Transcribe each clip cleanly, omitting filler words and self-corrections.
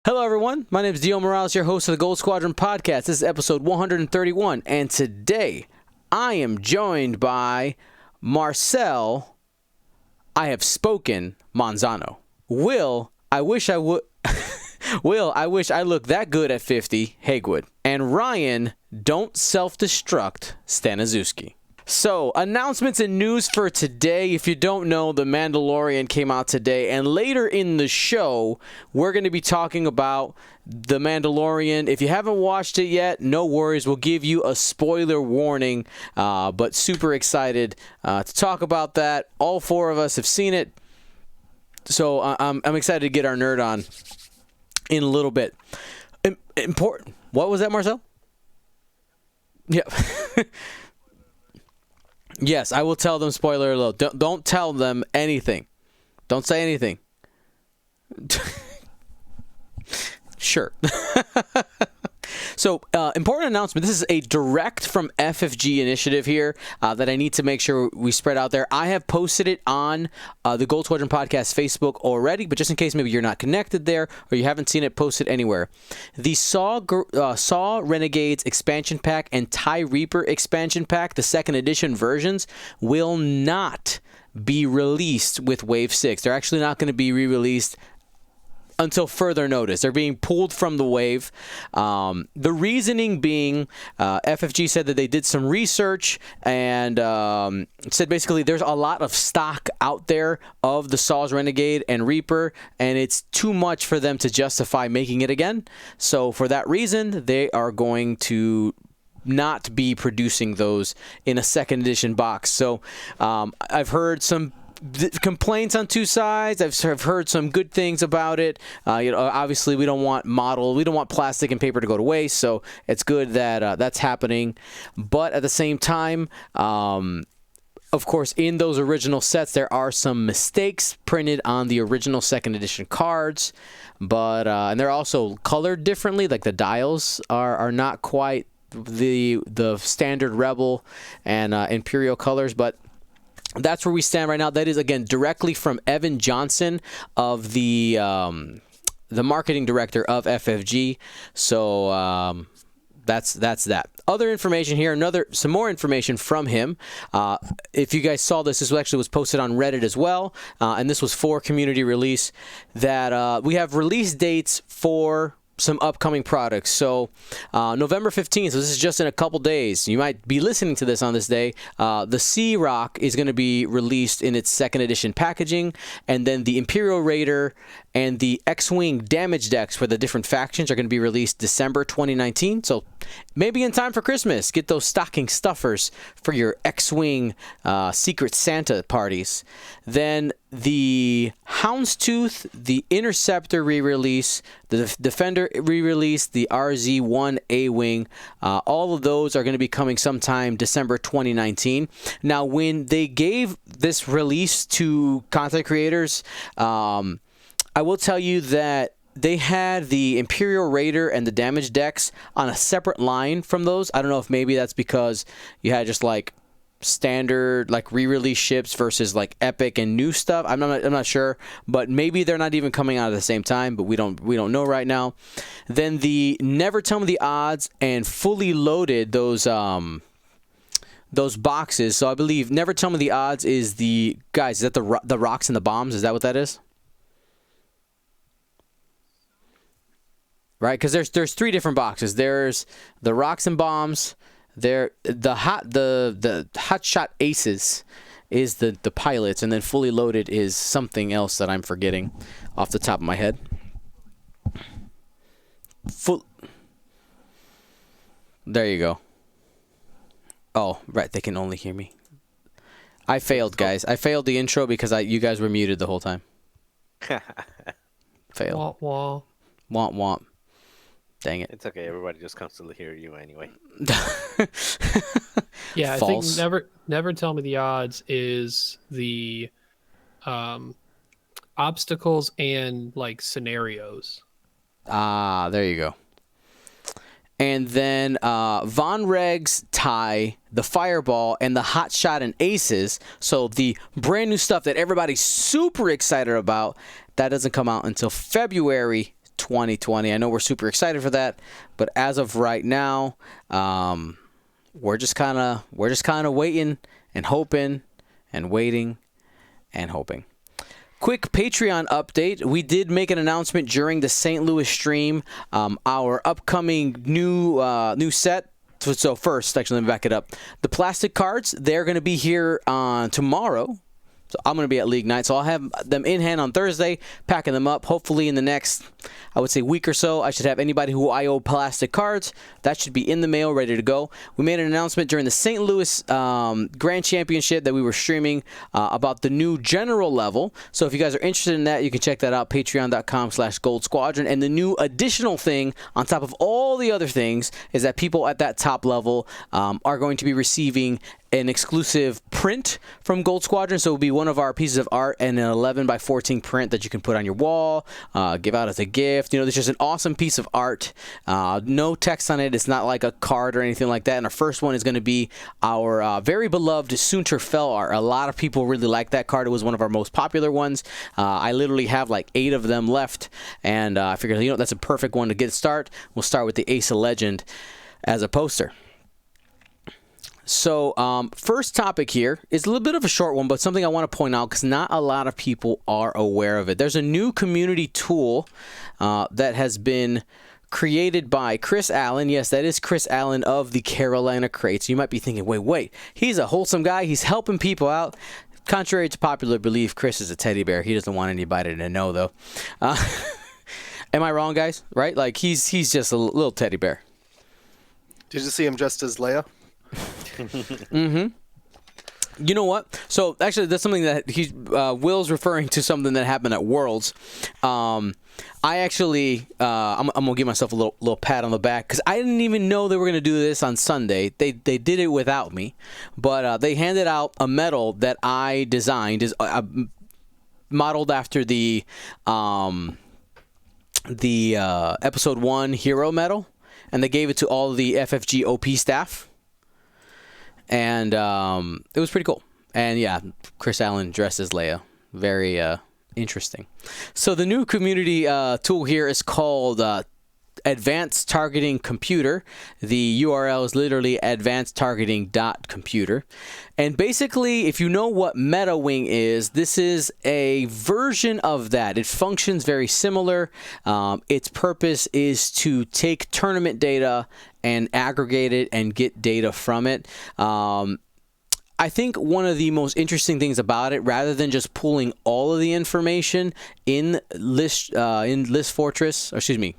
Hello, everyone. My name is Dio Morales, your host of the Gold Squadron podcast. This is episode 131, and today I am joined by Marcel, I have spoken, Manzano. Will, I wish I would... Will, I wish I looked that good at 50, Hagewood. And Ryan, don't self-destruct, Staniszewski. So, announcements and news for today. If you don't know, The Mandolorian came out today. And later in the show, we're going to be talking about The Mandalorian. If you haven't watched it yet, no worries. We'll give you a spoiler warning. But super excited to talk about that. All four of us have seen it. So, I'm excited to get our nerd on in a little bit. Important. What was that, Marcel? Yeah. Yes, I will tell them, spoiler alert. Don't tell them anything. Don't say anything. Sure. So, important announcement. This is a direct from FFG initiative here that I need to make sure we spread out there. I have posted it on the Gold Squadron Podcast Facebook already, but just in case maybe you're not connected there or you haven't seen it posted anywhere. The Saw Renegades expansion pack and TIE Reaper expansion pack, the second edition versions, will not be released with Wave 6. They're actually not going to be re-released until further notice. They're being pulled from the wave. The reasoning being, FFG said that they did some research and said basically there's a lot of stock out there of the Saws Renegade and Reaper, and it's too much for them to justify making it again. So for that reason, they are going to not be producing those in a second edition box. So I've heard some complaints on two sides. I've heard some good things about it. Obviously we don't want plastic and paper to go to waste, so it's good that that's happening. But at the same time, of course, in those original sets, there are some mistakes printed on the original second edition cards, but and they're also colored differently. Like the dials are not quite the standard Rebel and Imperial colors, but that's where we stand right now. That is, again, directly from Evan Johnson of the marketing director of FFG. So that's that. Other information here, some more information from him. If you guys saw this actually was posted on Reddit as well, and this was for community release, that we have release dates for some upcoming products. So November 15th, so this is just in a couple days. You might be listening to this on this day. The Sea Rock is going to be released in its second edition packaging, and then the Imperial Raider and the X-Wing damage decks for the different factions are going to be released December 2019. So maybe in time for Christmas, get those stocking stuffers for your X-Wing Secret Santa parties. Then the Houndstooth, the Interceptor re-release, the Defender re-release, the RZ-1 A-Wing, all of those are going to be coming sometime December 2019. Now, when they gave this release to content creators, I will tell you that they had the Imperial Raider and the damage decks on a separate line from those. I don't know if maybe that's because you had just like standard like re-release ships versus like epic and new stuff. I'm not sure, but maybe they're not even coming out at the same time, but we don't know right now. Then the Never Tell Me the Odds and fully loaded those boxes. So I believe Never Tell Me the Odds is the guys. Is that the rocks and the bombs? Is that what that is? Right, because there's three different boxes. There's the rocks and bombs. The hot shot aces is the pilots, and then fully loaded is something else that I'm forgetting off the top of my head. There you go. Oh, right, they can only hear me. I failed, guys. I failed the intro because you guys were muted the whole time. Fail. Womp womp. Womp womp. Dang it. It's okay. Everybody just comes to hear you anyway. Yeah, False. I think Never Tell Me the Odds is the obstacles and like scenarios. There you go. And then Von Reg's tie, the Fireball, and the Hot Shot and Aces. So the brand new stuff that everybody's super excited about, that doesn't come out until February 2020. I know we're super excited for that, but as of right now, we're just kind of waiting and hoping and waiting and hoping. Quick Patreon update. We did make an announcement during the St. Louis stream. Our upcoming new set. So first, actually, let me back it up. The plastic cards, they're going to be here on tomorrow. So I'm going to be at League Night. So I'll have them in hand on Thursday, packing them up. Hopefully in the next, I would say, week or so, I should have anybody who I owe plastic cards. That should be in the mail, ready to go. We made an announcement during the St. Louis Grand Championship that we were streaming about the new general level. So if you guys are interested in that, you can check that out, patreon.com/Gold Squadron. And the new additional thing, on top of all the other things, is that people at that top level are going to be receiving an exclusive print from Gold Squadron. So it will be one of our pieces of art and an 11 by 14 print that you can put on your wall, give out as a gift. You know, it's just an awesome piece of art. No text on it. It's not like a card or anything like that. And our first one is going to be our very beloved Soontir Fel art. A lot of people really like that card. It was one of our most popular ones. I literally have like 8 of them left. And I figured, you know, that's a perfect one to get started. We'll start with the Ace of Legend as a poster. So first topic here is a little bit of a short one, but something I want to point out because not a lot of people are aware of it. There's a new community tool that has been created by Chris Allen. Yes, that is Chris Allen of the Carolina Crates. You might be thinking, wait, he's a wholesome guy. He's helping people out. Contrary to popular belief, Chris is a teddy bear. He doesn't want anybody to know, though. Am I wrong, guys? Right? Like, he's just a little teddy bear. Did you see him dressed as Leia? Mm-hmm. You know what? So actually, that's something that Will's referring to something that happened at Worlds. I actually, I'm gonna give myself a little pat on the back because I didn't even know they were gonna do this on Sunday. They did it without me, but they handed out a medal that I designed, is modeled after the Episode 1 Hero Medal, and they gave it to all the FFG OP staff. And it was pretty cool. And yeah, Chris Allen dressed as Leia. Very interesting. So the new community tool here is called AdvancedTargeting.computer. The URL is literally AdvancedTargeting.computer. And basically, if you know what MetaWing is, this is a version of that. It functions very similar. Its purpose is to take tournament data and aggregate it and get data from it. I think one of the most interesting things about it, rather than just pulling all of the information in List Fortress, right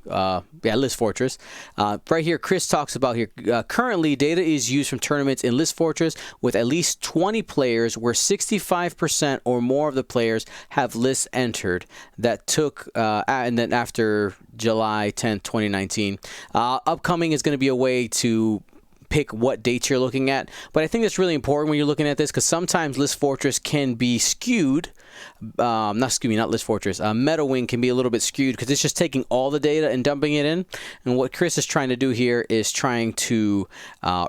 here, Chris talks about here, currently data is used from tournaments in List Fortress with at least 20 players where 65% or more of the players have lists entered that took, and then after July 10th, 2019. Upcoming is going to be a way to pick what dates you're looking at, but I think that's really important when you're looking at this because sometimes List Fortress can be skewed. Not List Fortress. MetaWing can be a little bit skewed because it's just taking all the data and dumping it in. And what Chris is trying to do here is trying to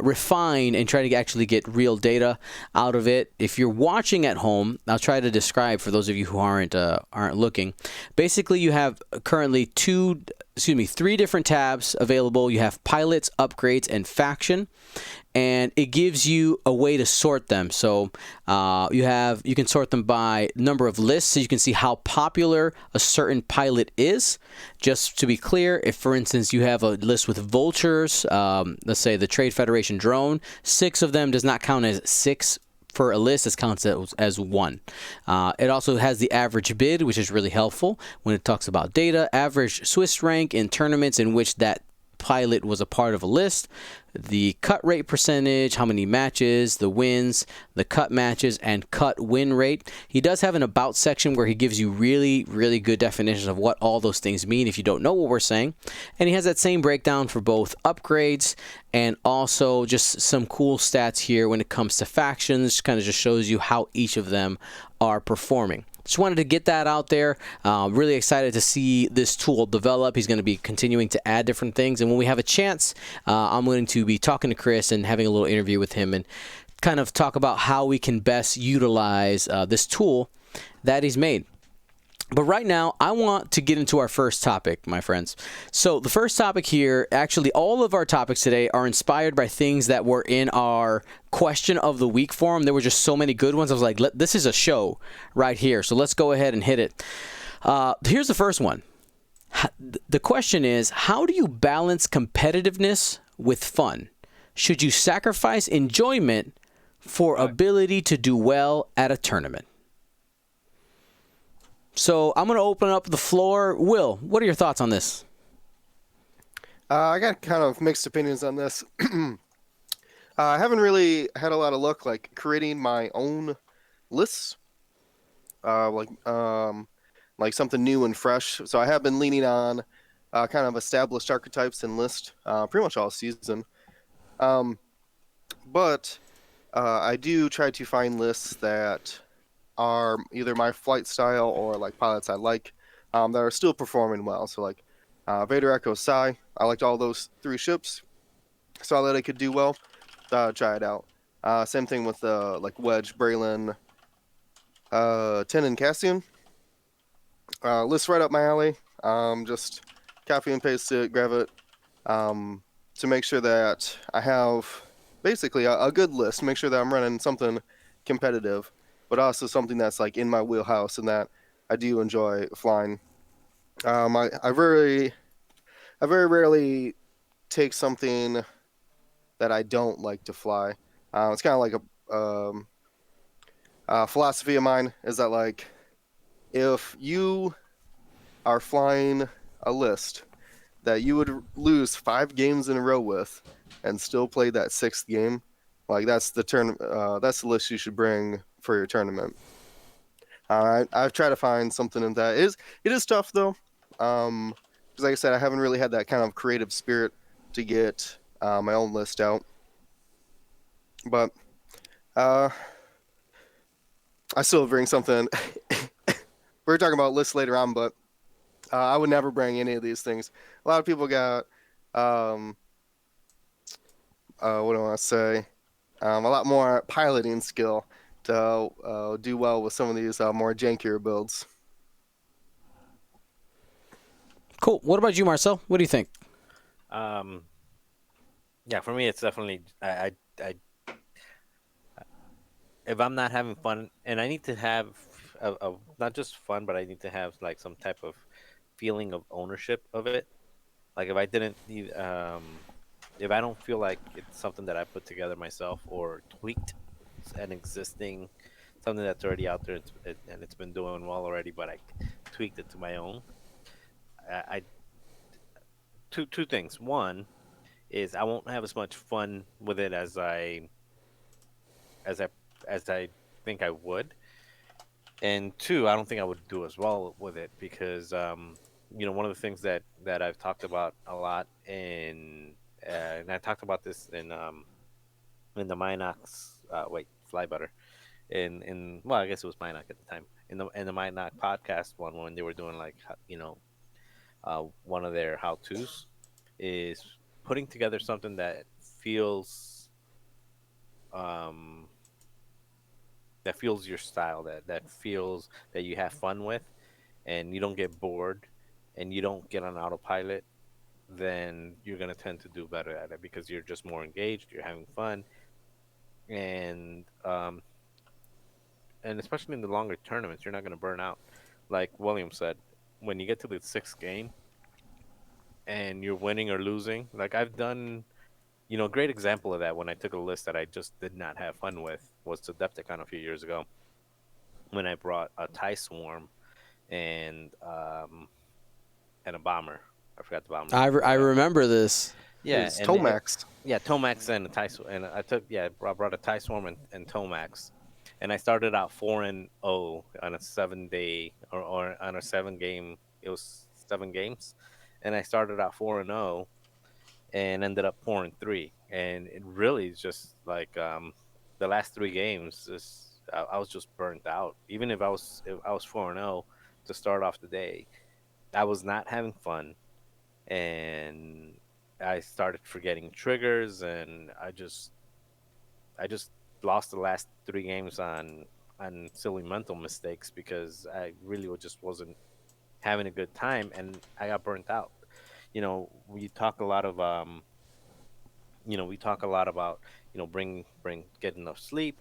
refine and try to actually get real data out of it. If you're watching at home, I'll try to describe for those of you who aren't looking. Basically, you have currently 3 different tabs available. You have pilots, upgrades, and faction. And it gives you a way to sort them. So you can sort them by number of lists, so you can see how popular a certain pilot is. Just to be clear, if for instance you have a list with vultures, let's say the Trade Federation drone, 6 of them does not count as 6 for a list. It counts as 1. It also has the average bid, which is really helpful when it talks about data, average Swiss rank in tournaments in which that pilot was a part of a list, the cut rate percentage, how many matches, the wins, the cut matches, and cut win rate. He does have an about section where he gives you really, really good definitions of what all those things mean if you don't know what we're saying. And he has that same breakdown for both upgrades and also just some cool stats here when it comes to factions. Kind of just shows you how each of them are performing. Just wanted to get that out there. Really excited to see this tool develop. He's going to be continuing to add different things. And when we have a chance, I'm going to be talking to Chris and having a little interview with him and kind of talk about how we can best utilize this tool that he's made. But right now, I want to get into our first topic, my friends. So the first topic here, actually, all of our topics today are inspired by things that were in our question of the week forum. There were just so many good ones. I was like, this is a show right here. So let's go ahead and hit it. Here's the first one. The question is, how do you balance competitiveness with fun? Should you sacrifice enjoyment for ability to do well at a tournament? So I'm going to open up the floor. Will, what are your thoughts on this? I got kind of mixed opinions on this. I haven't really had a lot of luck like creating my own lists, like something new and fresh. So I have been leaning on kind of established archetypes and list pretty much all season. But I do try to find lists that are either my flight style or like pilots I like that are still performing well. So like Vader, Echo, Psy, I liked all those 3 ships. Saw that I could do well. Try it out. Same thing with like Wedge, Braylon, Tin, and Cassian. List right up my alley. Just copy and paste it, grab it to make sure that I have basically a good list. Make sure that I'm running something competitive, but also something that's like in my wheelhouse and that I do enjoy flying. I very rarely take something that I don't like to fly. It's kind of like a philosophy of mine is that like if you are flying a list that you would lose 5 games in a row with and still play that 6th game, like that's the list you should bring for your tournament. I've tried to find something in that. It is tough though, because like I said, I haven't really had that kind of creative spirit to get my own list out. But I still bring something. We're talking about lists later on, but I would never bring any of these things. A lot of people got, what do I want to say, a lot more piloting skill to do well with some of these more jankier builds. Cool. What about you, Marcel? What do you think? Yeah, for me, it's definitely if I'm not having fun, and I need to have not just fun, but I need to have like some type of feeling of ownership of it. Like if I didn't, if I don't feel like it's something that I put together myself or tweaked an existing something that's already out there and it's been doing well already, but I tweaked it to my own. I two things. One is I won't have as much fun with it as I as I think I would, and two, I don't think I would do as well with it because one of the things that I've talked about a lot and I talked about this in the Minox Fly Butter in well, I guess it was Minox at the time in the Minox podcast one when they were doing like one of their how tos is putting together something um that feels your style, that feels that you have fun with, and you don't get bored, and you don't get on autopilot, then you're gonna tend to do better at it because you're just more engaged, you're having fun, and especially in the longer tournaments, you're not gonna burn out. Like William said, when you get to the 6th game and you're winning or losing, like I've done. A great example of that when I took a list that I just did not have fun with was to Depticon a few years ago when I brought a TIE Swarm and a bomber. I forgot the bomber. I remember this. Yeah, It's Tomax. Tomax and a TIE and I brought a TIE Swarm and Tomax, and I started out 4-0 on a 7-day or on a 7-game. It was 7 games, and I started out 4-0 and ended up 4-3, and it really is just like the last 3 games is I was just burnt out. Even if I was 4-0 to start off the day, I was not having fun, and I started forgetting triggers, and I just lost the last 3 games on and silly mental mistakes because I really just wasn't having a good time, and I got burnt out. We talk a lot of we talk a lot about bring get enough sleep,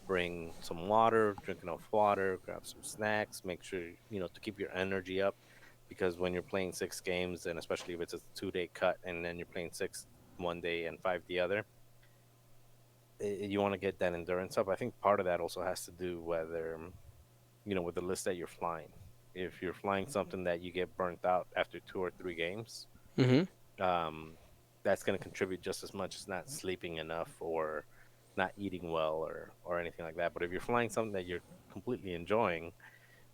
bring some water, drink enough water, grab some snacks, make sure to keep your energy up, because when you're playing 6 games, and especially if it's a 2-day cut and then you're playing 6 one day and 5 the other, you want to get that endurance up. I think part of that also has to do whether with the list that you're flying. If you're flying something that you get burnt out after 2 or 3 games, that's going to contribute just as much as not sleeping enough or not eating well or anything like that. But if you're flying something that you're completely enjoying,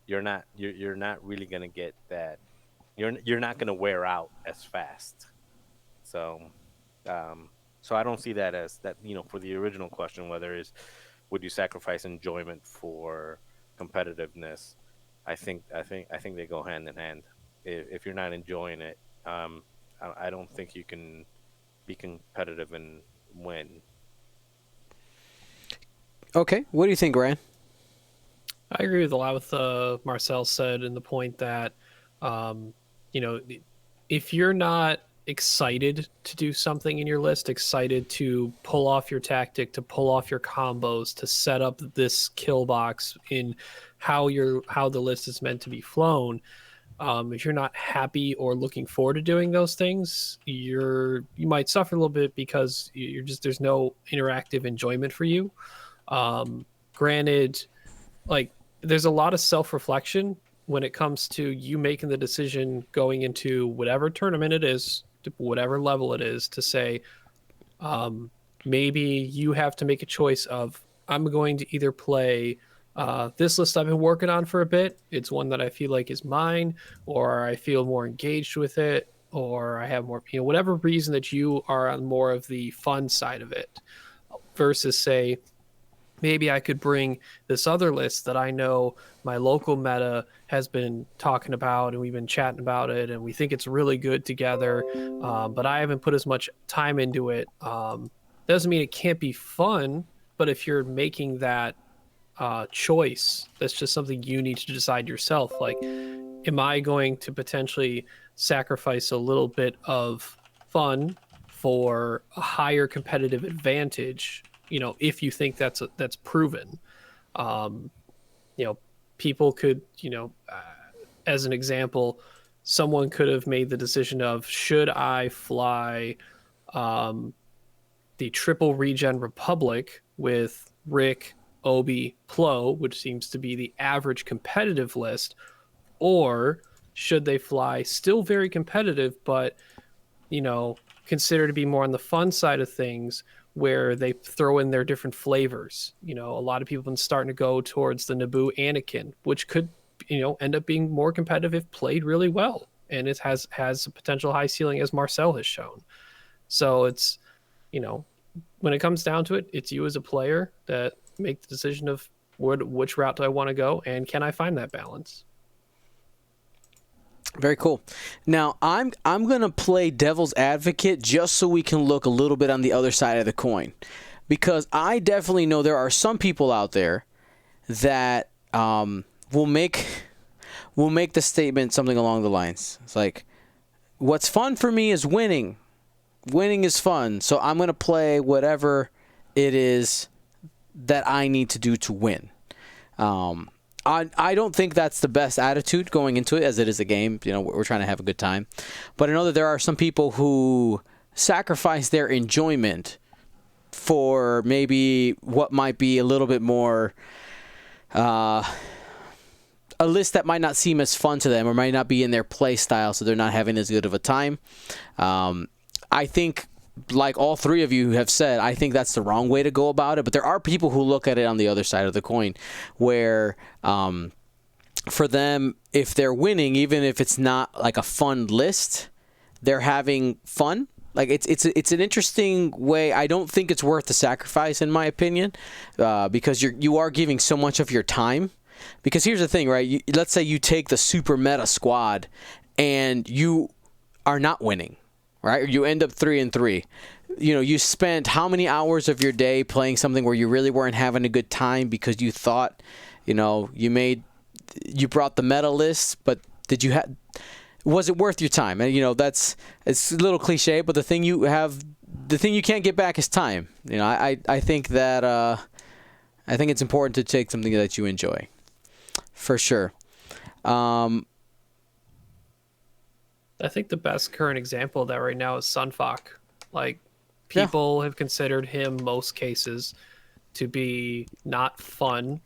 you're not really going to get that. You're not going to wear out as fast. So I don't see that as that. For the original question, whether is would you sacrifice enjoyment for competitiveness? I think they go hand in hand. If you're not enjoying it, I don't think you can be competitive and win. Okay, what do you think, Ryan? I agree with a lot with Marcel said, in the point that, if you're not excited to do something in your list, excited to pull off your tactic, to pull off your combos, to set up this kill box in how the list is meant to be flown, if you're not happy or looking forward to doing those things, you might suffer a little bit because there's no interactive enjoyment for you. Granted, like, there's a lot of self-reflection when it comes to you making the decision going into whatever tournament it is, to whatever level it is, to say, maybe you have to make a choice of, I'm going to either play this list I've been working on for a bit, it's one that I feel like is mine, or I feel more engaged with it, or I have more, whatever reason that you are on more of the fun side of it, versus say, maybe I could bring this other list that I know my local meta has been talking about, and we've been chatting about it, and we think it's really good together, but I haven't put as much time into it. Doesn't mean it can't be fun, but if you're making that choice, that's just something you need to decide yourself. Like, am I going to potentially sacrifice a little bit of fun for a higher competitive advantage? If you think that's proven, people could, as an example, someone could have made the decision of, should I fly the triple regen Republic with Rick, Obi, Plo, which seems to be the average competitive list, or should they fly still very competitive, but, consider to be more on the fun side of things, where they throw in their different flavors. A lot of people have been starting to go towards the Naboo Anakin, which could, end up being more competitive if played really well. And it has a potential high ceiling, as Marcel has shown. So it's, when it comes down to it, it's you as a player that make the decision of which route do I want to go, and can I find that balance? Very cool. Now, I'm going to play devil's advocate just so we can look a little bit on the other side of the coin, because I definitely know there are some people out there that will make the statement something along the lines. It's like, what's fun for me is winning. Winning is fun, so I'm going to play whatever it is that I need to do to win. I don't think that's the best attitude going into it, as it is a game. We're trying to have a good time. But I know that there are some people who sacrifice their enjoyment for maybe what might be a little bit more, a list that might not seem as fun to them, or might not be in their play style, so they're not having as good of a time. I think, like all three of you have said, I think that's the wrong way to go about it. But there are people who look at it on the other side of the coin, where for them, if they're winning, even if it's not like a fun list, they're having fun. Like, it's an interesting way. I don't think it's worth the sacrifice, in my opinion, because you are giving so much of your time. Because here's the thing, right? Let's say you take the super meta squad and you are not winning. Right? You end up 3-3. you spent how many hours of your day playing something where you really weren't having a good time because you thought, you brought the meta list, but was it worth your time? And it's a little cliche, but the thing you can't get back is time. I think that I think it's important to take something that you enjoy, for sure. I think the best current example of that right now is Sunfok. Like, people have considered him most cases to be not fun,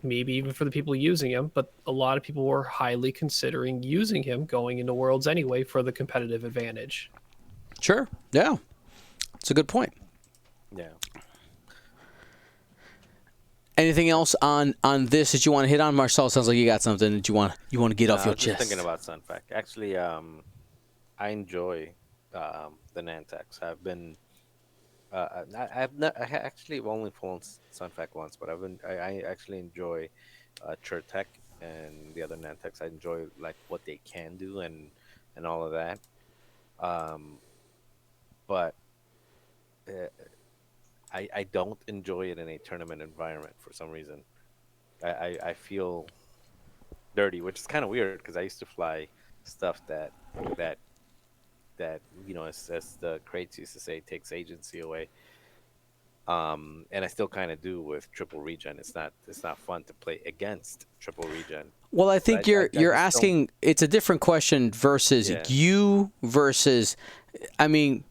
maybe even for the people using him, but a lot of people were highly considering using him going into Worlds anyway for the competitive advantage. Sure. Yeah. It's a good point. Yeah. Anything else on this that you want to hit on, Marcel? Sounds like you got something that you want to get off your chest. I was just thinking about Sunfac. Actually, I enjoy the Nantex. I've been, I actually only flown Sunfac once, but I actually enjoy Chertec and the other Nantex. I enjoy like what they can do and all of that. But I don't enjoy it in a tournament environment for some reason. I feel dirty, which is kind of weird because I used to fly stuff that as the crates used to say, takes agency away. And I still kind of do with triple regen. It's not fun to play against triple regen. Well, I think you're asking. It's a different question versus you versus. I mean,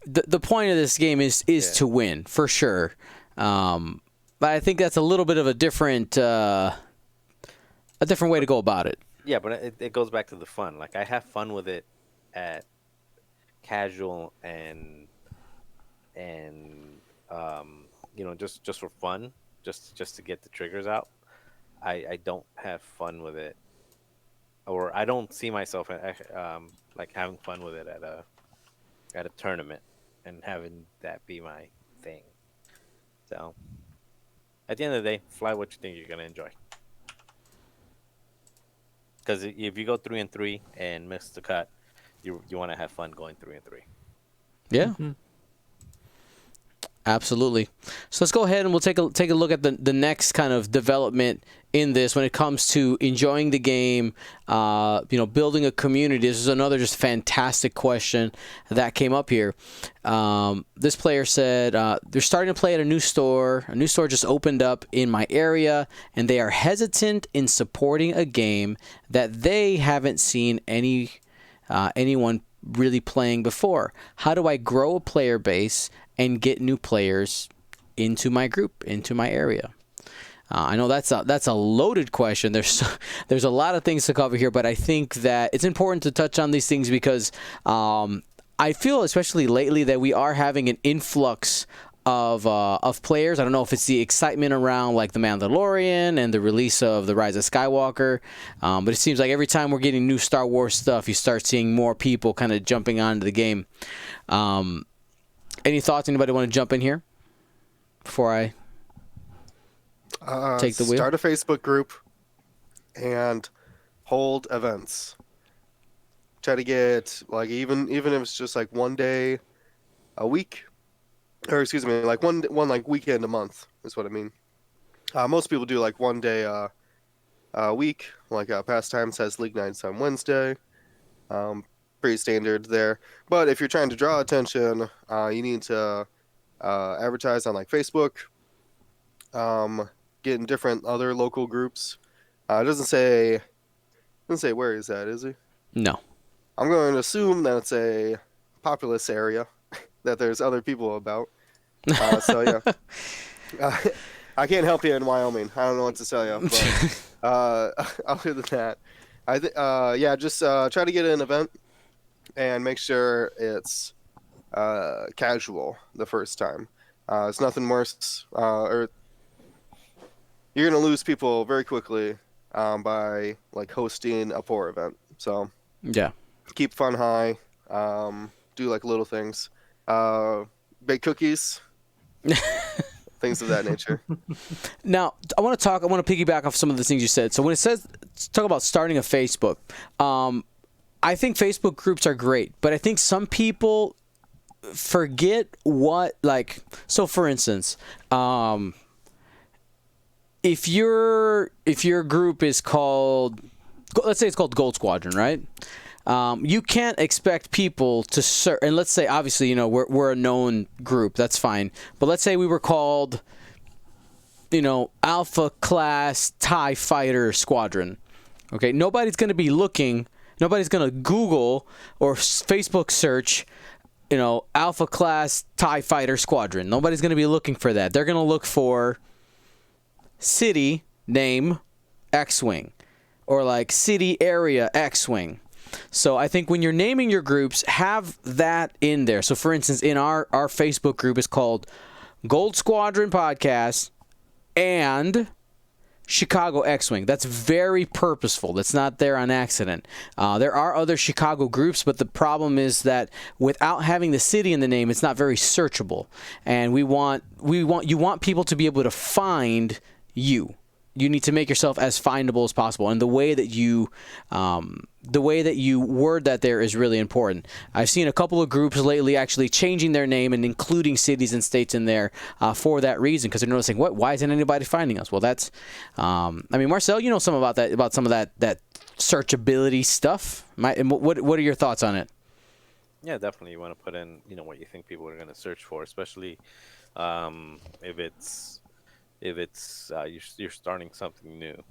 the point of this game is to win for sure. But I think that's a little bit of a different way to go about it. Yeah, but it goes back to the fun. Like, I have fun with it at casual and just for fun, just to get the triggers out. I don't have fun with it, or I don't see myself like having fun with it at a tournament and having that be my thing. So at the end of the day, fly what you think you're gonna enjoy. Because if you go 3-3 and miss the cut, you want to have fun going 3-3. Yeah. Mm-hmm. Absolutely. So let's go ahead and we'll take a look at the next kind of development in this when it comes to enjoying the game, building a community. This is another just fantastic question that came up here. This player said they're starting to play at a new store. A new store just opened up in my area, and they are hesitant in supporting a game that they haven't seen anyone really playing before. How do I grow a player base and get new players into my group, into my area? I know that's a loaded question. There's a lot of things to cover here, but I think that it's important to touch on these things because I feel, especially lately, that we are having an influx of players. I don't know if it's the excitement around like the Mandolorian and the release of the Rise of Skywalker, but it seems like every time we're getting new Star Wars stuff, you start seeing more people kind of jumping onto the game. Any thoughts? Anybody want to jump in here before I take the wheel? Start a Facebook group and hold events. Try to get like even if it's just like one day a week, or excuse me, like one like weekend a month is what I mean. Most people do like one day a week, like Pastimes has League Nights on Wednesday. Pretty standard there. But if you're trying to draw attention, you need to advertise on like Facebook, get in different other local groups. It doesn't say where is that, is he? No. I'm going to assume that it's a populous area that there's other people about. So yeah, I can't help you in Wyoming. I don't know what to tell you. But other than that, just try to get an event and make sure it's casual the first time. It's nothing worse, or you're gonna lose people very quickly by like hosting a poor event. So yeah, keep fun high. Do like little things. Bake cookies. Things of that nature. Now, I want to piggyback off some of the things you said. So when it says talk about starting a Facebook, I think Facebook groups are great, but I think some people forget what, like, so for instance, if your group is called, let's say it's called Gold Squadron, right? You can't expect people to search, and let's say obviously, you know, we're a known group, that's fine. But let's say we were called, you know, Alpha Class TIE Fighter Squadron. Okay, nobody's going to be looking, nobody's going to Google or Facebook search, you know, Alpha Class TIE Fighter Squadron. Nobody's going to be looking for that. They're going to look for city name X-Wing, or like city area X-Wing. So I think when you're naming your groups, have that in there. So for instance, in our Facebook group is called Gold Squadron Podcast and Chicago X-Wing. That's very purposeful. That's not there on accident. There are other Chicago groups, but the problem is that without having the city in the name, it's not very searchable. And you want people to be able to find you. You need to make yourself as findable as possible, and the way that you word that there is really important. I've seen a couple of groups lately actually changing their name and including cities and states in there for that reason, because they're noticing, why isn't anybody finding us? Well, that's I mean, Marcel, you know some about some of that searchability stuff. What are your thoughts on it? Yeah, definitely. You want to put in, you know, what you think people are going to search for, especially if it's you're starting something new.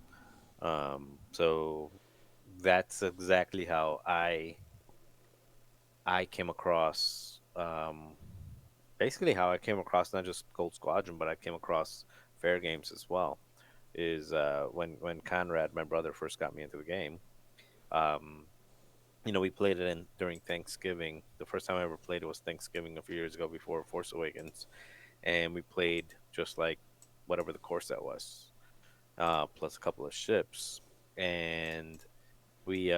So that's exactly how I came across, basically how I came across not just Gold Squadron, but I came across Fair Games as well. Is when Conrad, my brother, first got me into the game. You know, we played it during Thanksgiving. The first time I ever played it was Thanksgiving a few years ago, before Force Awakens, and we played just like whatever the core set was, plus a couple of ships, and we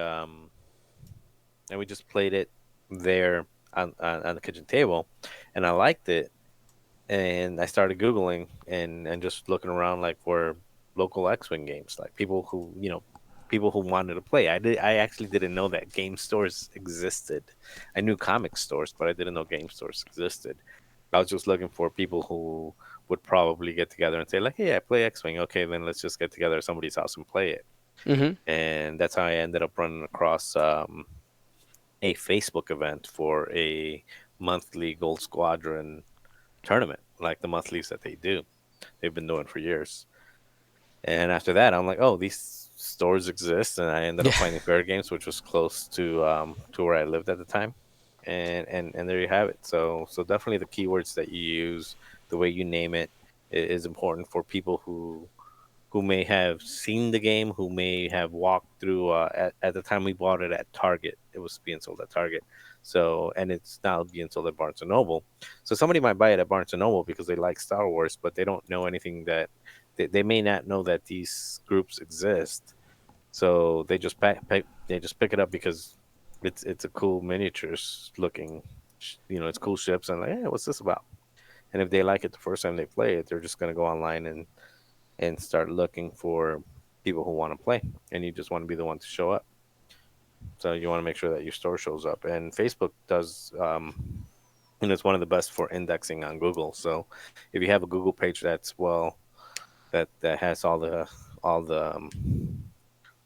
just played it there on the kitchen table, and I liked it, and I started Googling and just looking around, like, for local X-Wing games, like people who wanted to play. I actually didn't know that game stores existed. I knew comic stores, but I didn't know game stores existed. I was just looking for people who would probably get together and say, like, hey, I play X-Wing. Okay, then let's just get together at somebody's house and play it. Mm-hmm. And that's how I ended up running across a Facebook event for a monthly Gold Squadron tournament, like the monthlies that they do. They've been doing for years. And after that, I'm like, oh, these stores exist. And I ended up finding Fair Games, which was close to where I lived at the time. And there you have it. So definitely the keywords that you use, the way you name it, is important for people who may have seen the game, who may have walked through. At the time we bought it at Target, it was being sold at Target. So, and it's now being sold at Barnes and Noble. So somebody might buy it at Barnes and Noble because they like Star Wars, but they don't know anything that they may not know that these groups exist. So they just pick it up because it's a cool miniatures looking, it's cool ships, and like, hey, what's this about? And if they like it the first time they play it, they're just going to go online and start looking for people who want to play, and you just want to be the one to show up. So you want to make sure that your store shows up, and Facebook does, and it's one of the best for indexing on Google. So if you have a Google page that's that has all the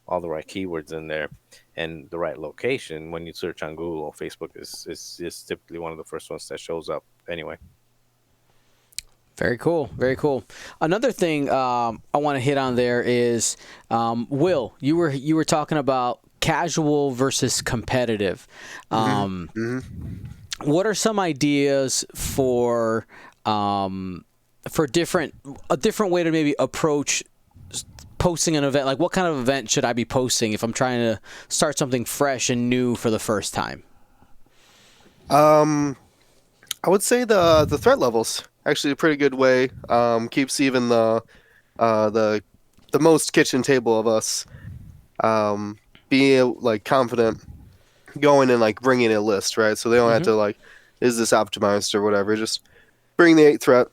right keywords in there and the right location, when you search on Google, Facebook is typically one of the first ones that shows up anyway. Very cool. Very cool. Another thing I want to hit on there is, Will, you were talking about casual versus competitive. What are some ideas for a different way to maybe approach posting an event? Like, what kind of event should I be posting if I'm trying to start something fresh and new for the first time? I would say the threat levels actually a pretty good way. Keeps even the most kitchen table of us being like confident going and like bringing a list, right? So they don't have to like, is this optimized or whatever? Just bring the 8 threat.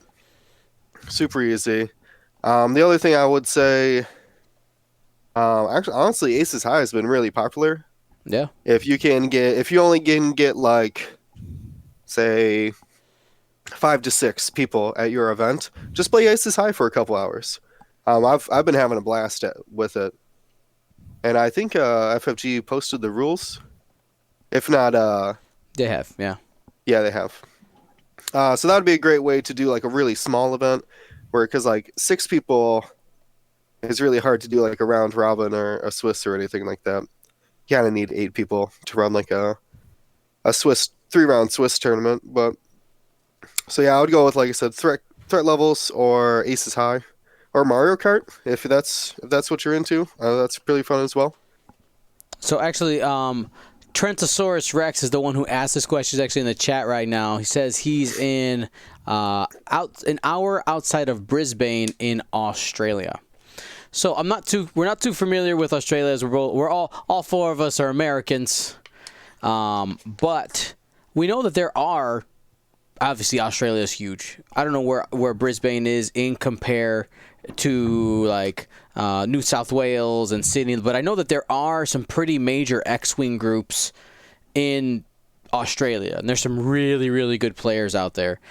Super easy. The other thing I would say, actually, honestly, Aces High has been really popular. Yeah. If you only can get like say 5 to 6 people at your event, just play Aces High for a couple hours. I've been having a blast with it, and I think FFG posted the rules. If not, They have, yeah. yeah, they have. So that would be a great way to do like a really small event, because like 6 people is really hard to do like a round robin or a Swiss or anything like that. You kind of need 8 people to run like a Swiss 3-round Swiss tournament. But so yeah, I would go with, like I said, threat levels or Aces High or Mario Kart if that's what you're into. That's really fun as well. So actually, Trentosaurus Rex is the one who asked this question. He's actually in the chat right now. He says he's in an hour outside of Brisbane in Australia. So we're not too familiar with Australia, as we're all 4 of us are Americans. But we know that there are, obviously Australia is huge. I don't know where Brisbane is in compare to like New South Wales and Sydney, but I know that there are some pretty major X-Wing groups in Australia, and there's some really, really good players out there.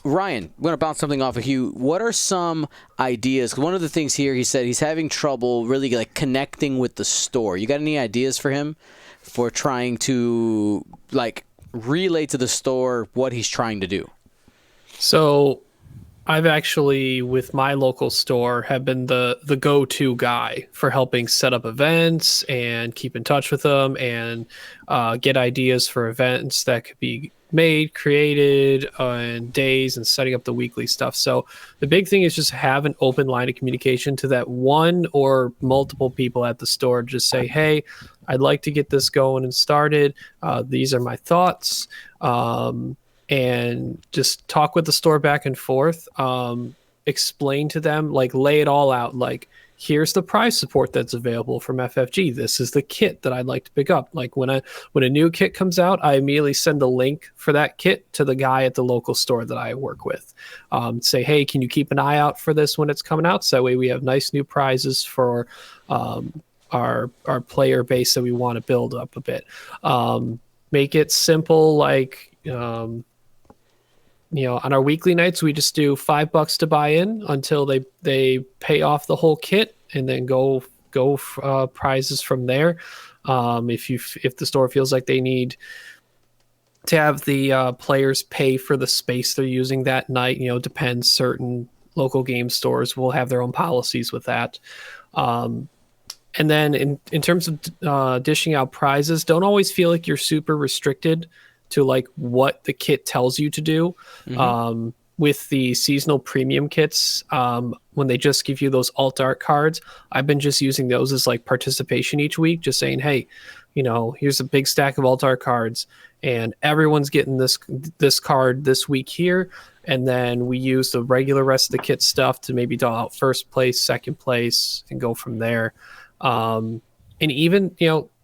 Ryan, I'm going to bounce something off of you. What are some ideas? 'Cause one of the things here, he said he's having trouble really like connecting with the store. You got any ideas for him for trying to like relay to the store what he's trying to do? So I've actually, with my local store, have been the go-to guy for helping set up events and keep in touch with them and get ideas for events that could be made, created on days, and setting up the weekly stuff. So the big thing is just have an open line of communication to that one or multiple people at the store. Just say, hey, I'd like to get this going and started. These are my thoughts. And just talk with the store back and forth. Explain to them, like lay it all out. Like, here's the prize support that's available from FFG. This is the kit that I'd like to pick up. Like when a new kit comes out, I immediately send a link for that kit to the guy at the local store that I work with. Say, hey, can you keep an eye out for this when it's coming out? So that way we have nice new prizes for our player base that we want to build up a bit. Make it simple, like on our weekly nights, we just do $5 to buy in until they pay off the whole kit, and then go prizes from there. If the store feels like they need to have the players pay for the space they're using that night, depends. Certain local game stores will have their own policies with that. And then in terms of dishing out prizes, don't always feel like you're super restricted to like what the kit tells you to do. Mm-hmm. With the seasonal premium kits, when they just give you those alt art cards, I've been just using those as like participation each week, just saying, hey, here's a big stack of alt art cards and everyone's getting this card this week here. And then we use the regular rest of the kit stuff to maybe dial out first place, second place, and go from there. And even,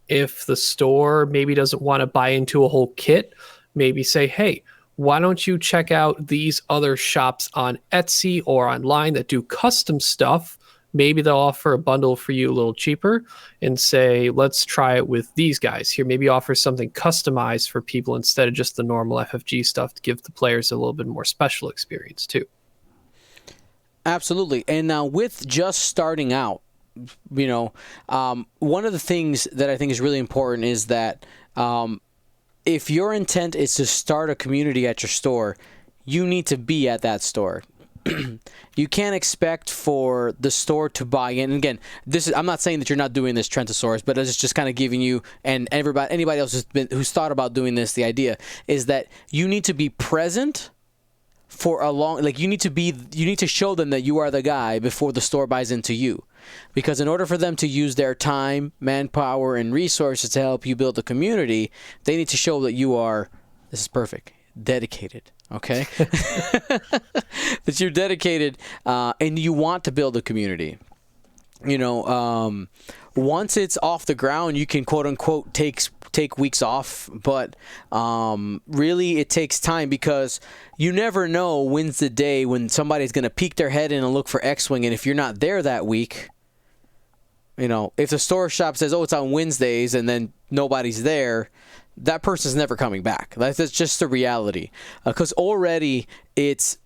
if the store maybe doesn't want to buy into a whole kit, maybe say, hey, why don't you check out these other shops on Etsy or online that do custom stuff? Maybe they'll offer a bundle for you a little cheaper, and say, let's try it with these guys here. Maybe offer something customized for people instead of just the normal FFG stuff, to give the players a little bit more special experience too. Absolutely. And now with just starting out, one of the things that I think is really important is that if your intent is to start a community at your store, you need to be at that store. You can't expect for the store to buy in. And again, I'm not saying that you're not doing this, Trentosaurus, but it's just kind of giving you and anybody else who's thought about doing this, the idea is that you need to be present for a long, like you need to show them that you are the guy before the store buys into you. Because in order for them to use their time, manpower, and resources to help you build a community, they need to show that you are, this is perfect, dedicated, okay? That you're dedicated and you want to build a community. Once it's off the ground, you can quote-unquote take weeks off, but really it takes time, because you never know when's the day when somebody's going to peek their head in and look for X-Wing, and if you're not there that week, if the store shop says, oh, it's on Wednesdays, and then nobody's there, that person's never coming back. That's just the reality. Because already it's,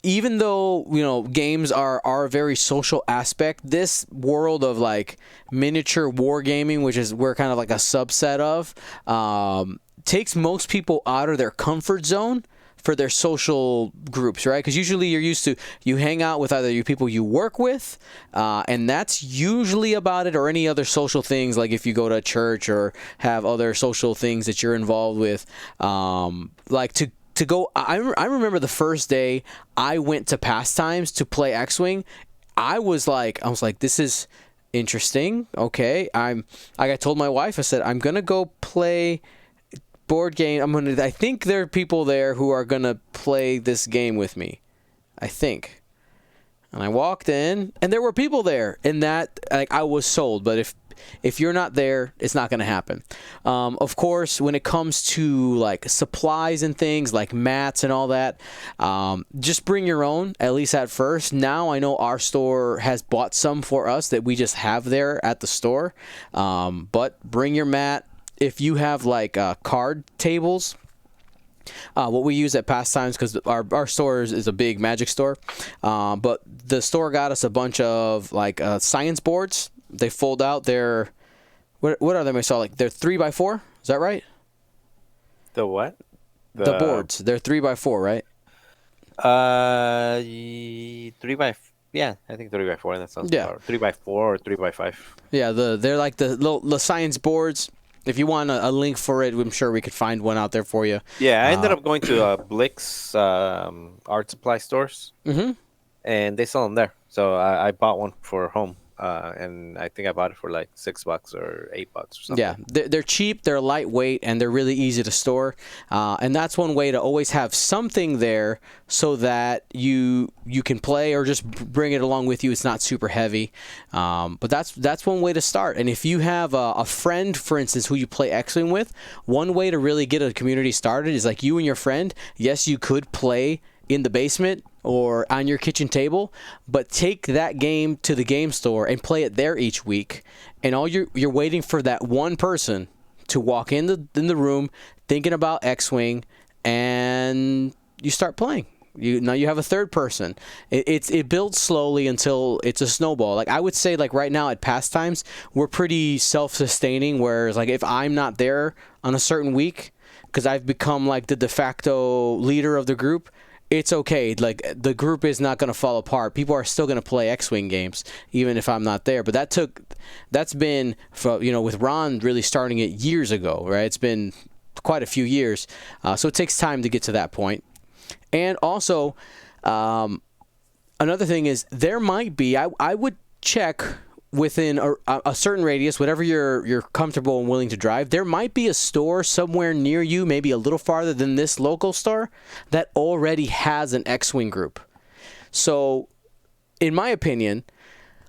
even though, you know, games are a very social aspect, this world of like miniature wargaming, which is we're kind of like a subset of, takes most people out of their comfort zone for their social groups, right? Because usually you're used to, you hang out with either you people you work with, and that's usually about it, or any other social things, like if you go to a church or have other social things that you're involved with, like to go. I remember the first day I went to Pastimes to play X-Wing. I was like, this is interesting. Okay, I told my wife, I said, I'm gonna go play board game. I think there are people there who are gonna play this game with me, I think. And I walked in, and there were people there, and that, like, I was sold. But if you're not there, it's not gonna happen. Of course, when it comes to like supplies and things like mats and all that, just bring your own, at least at first. Now I know our store has bought some for us that we just have there at the store. But bring your mat. If you have like card tables, what we use at Pastimes, because our store is a big Magic store, but the store got us a bunch of like science boards. They fold out. They're what are they? I saw like they're 3x4. Is that right? The what? The boards. They're 3x4, right? 3x. Yeah, I think 3x4. That sounds Yeah. about 3x4 or 3x5. Yeah, they're like the science boards. If you want a link for it, I'm sure we could find one out there for you. Yeah, I ended up going to Blick's art supply stores, and they sell them there. So I bought one for home, and I think I bought it for like $6 or $8 or something. Yeah, they're cheap, they're lightweight, and they're really easy to store. And that's one way to always have something there so that you can play or just bring it along with you. It's not super heavy. But that's one way to start. And if you have a friend, for instance, who you play X-Wing with, one way to really get a community started is like you and your friend. Yes, you could play in the basement or on your kitchen table, but take that game to the game store and play it there each week. And all you're waiting for that one person to walk in the room thinking about X-Wing, and you start playing. Now you have a third person. It builds slowly until it's a snowball. Like I would say, like right now at Pastimes, we're pretty self-sustaining. Whereas like if I'm not there on a certain week, because I've become like the de facto leader of the group, it's okay. Like the group is not going to fall apart. People are still going to play X-Wing games even if I'm not there. But that's been for, with Ron really starting it years ago, right? It's been quite a few years, so it takes time to get to that point. And also, another thing is there might be. I would check within a certain radius, whatever you're comfortable and willing to drive, there might be a store somewhere near you, maybe a little farther than this local store, that already has an X-Wing group. So, in my opinion,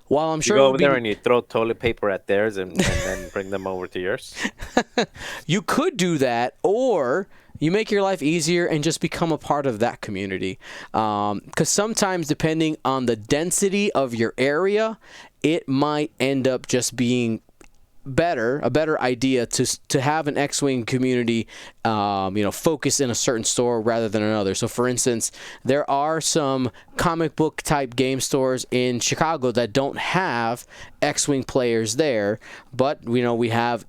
while I'm sure you go over there and you throw toilet paper at theirs and then bring them over to yours. You could do that, or you make your life easier and just become a part of that community. Because sometimes, depending on the density of your area, it might end up just being a better idea to have an X-Wing community, focus in a certain store rather than another. So, for instance, there are some comic book type game stores in Chicago that don't have X-Wing players there, but we have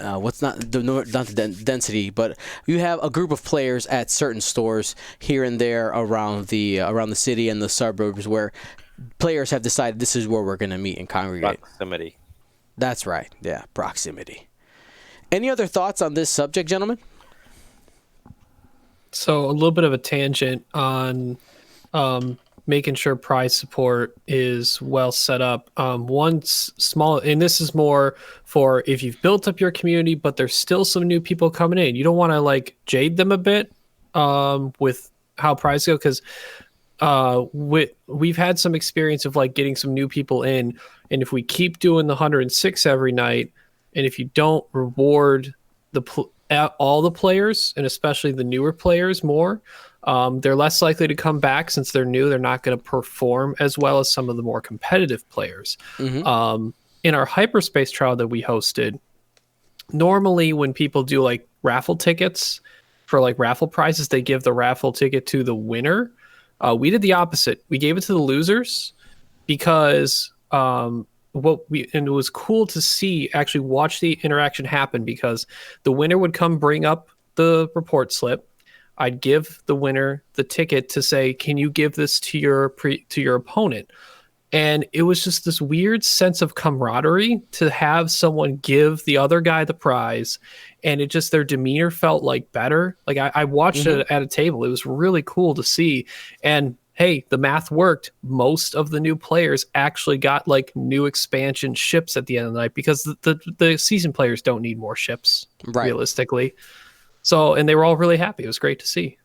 what's not the density, but you have a group of players at certain stores here and there around the city and the suburbs where players have decided this is where we're going to meet and congregate. Proximity. That's right. Yeah, proximity. Any other thoughts on this subject, gentlemen? So a little bit of a tangent on making sure prize support is well set up. One small, and this is more for if you've built up your community, but there's still some new people coming in. You don't want to like jade them a bit with how prizes go, because we've had some experience of like getting some new people in, and if we keep doing the 106 every night, and if you don't reward all the players, and especially the newer players more, they're less likely to come back since they're new. They're not going to perform as well as some of the more competitive players. in our hyperspace trial that we hosted, normally when people do like raffle tickets for like raffle prizes, they give the raffle ticket to the winner. We did the opposite. We gave it to the losers because and it was cool to see, actually watch the interaction happen, because the winner would come bring up the report slip. I'd give the winner the ticket to say, can you give this to your opponent? And it was just this weird sense of camaraderie to have someone give the other guy the prize. And it just, their demeanor felt like better. Like I watched it at a table. It was really cool to see. And hey, the math worked. Most of the new players actually got like new expansion ships at the end of the night, because the season players don't need more ships, realistically. So, and they were all really happy. It was great to see.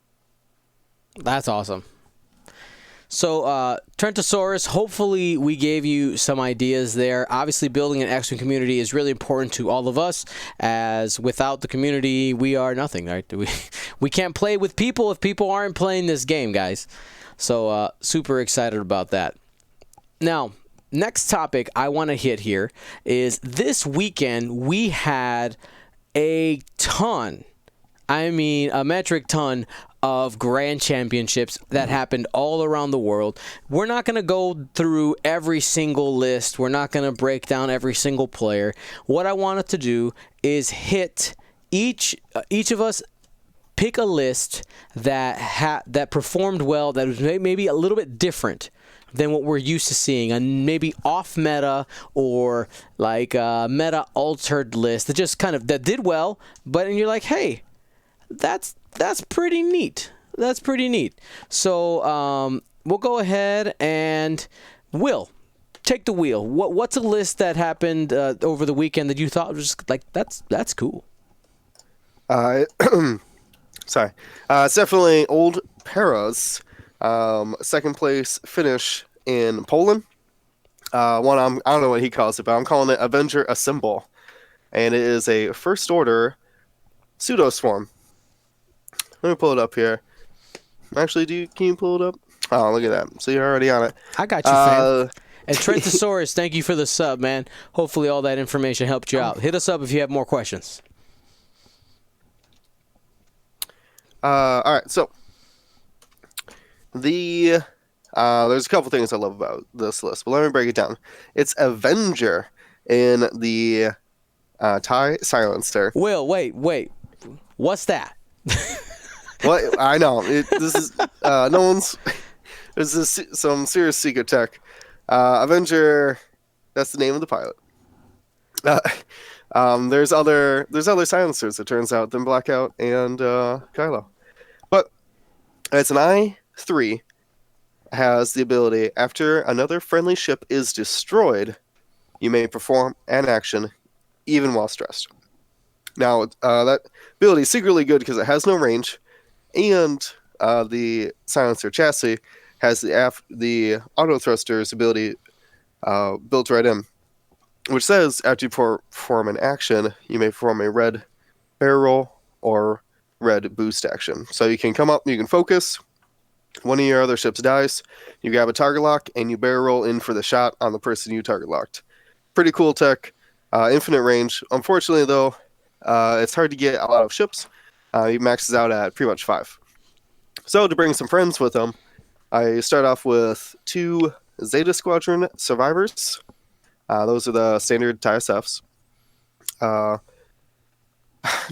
That's awesome. So, Trentosaurus, hopefully we gave you some ideas there. Obviously, building an X-Wing community is really important to all of us, as without the community, we are nothing, right? We can't play with people if people aren't playing this game, guys. So, super excited about that. Now, next topic I want to hit here is this weekend we had a ton, I mean a metric ton of grand championships that happened all around the world. We're not going to go through every single list. We're not going to break down every single player. What I wanted to do is hit each of us, pick a list that performed well, that was maybe a little bit different than what we're used to seeing, and maybe off meta or like a meta altered list that just kind of that did well, but and you're like, hey, that's pretty neat. That's pretty neat. So we'll go ahead and Will, take the wheel. What's a list that happened over the weekend that you thought was just like that's cool? Sorry. It's definitely Old Para's second place finish in Poland. I don't know what he calls it, but I'm calling it Avenger Assemble. And it is a first order pseudo swarm. Let me pull it up here. Actually, can you pull it up? Oh, look at that. So you're already on it. I got you, fam. And Trentosaurus, thank you for the sub, man. Hopefully all that information helped you out. Hit us up if you have more questions. All right, so there's a couple things I love about this list, but let me break it down. It's Avenger in the TIE Silencer. Will, wait. What's that? What? I know. This is no one's. There's some serious secret tech. Avenger. That's the name of the pilot. There's other silencers, it turns out, than Blackout and Kylo. But it's an I-3, has the ability, after another friendly ship is destroyed, you may perform an action even while stressed. Now, that ability is secretly good because it has no range, and the silencer chassis has the auto thrusters ability built right in, which says after you perform an action, you may perform a red barrel or red boost action. So you can come up, you can focus, one of your other ships dies, you grab a target lock, and you barrel roll in for the shot on the person you target locked. Pretty cool tech, infinite range. Unfortunately, though, it's hard to get a lot of ships. He maxes out at pretty much 5. So to bring some friends with him, I start off with 2 Zeta Squadron survivors. Those are the standard TIE SFs.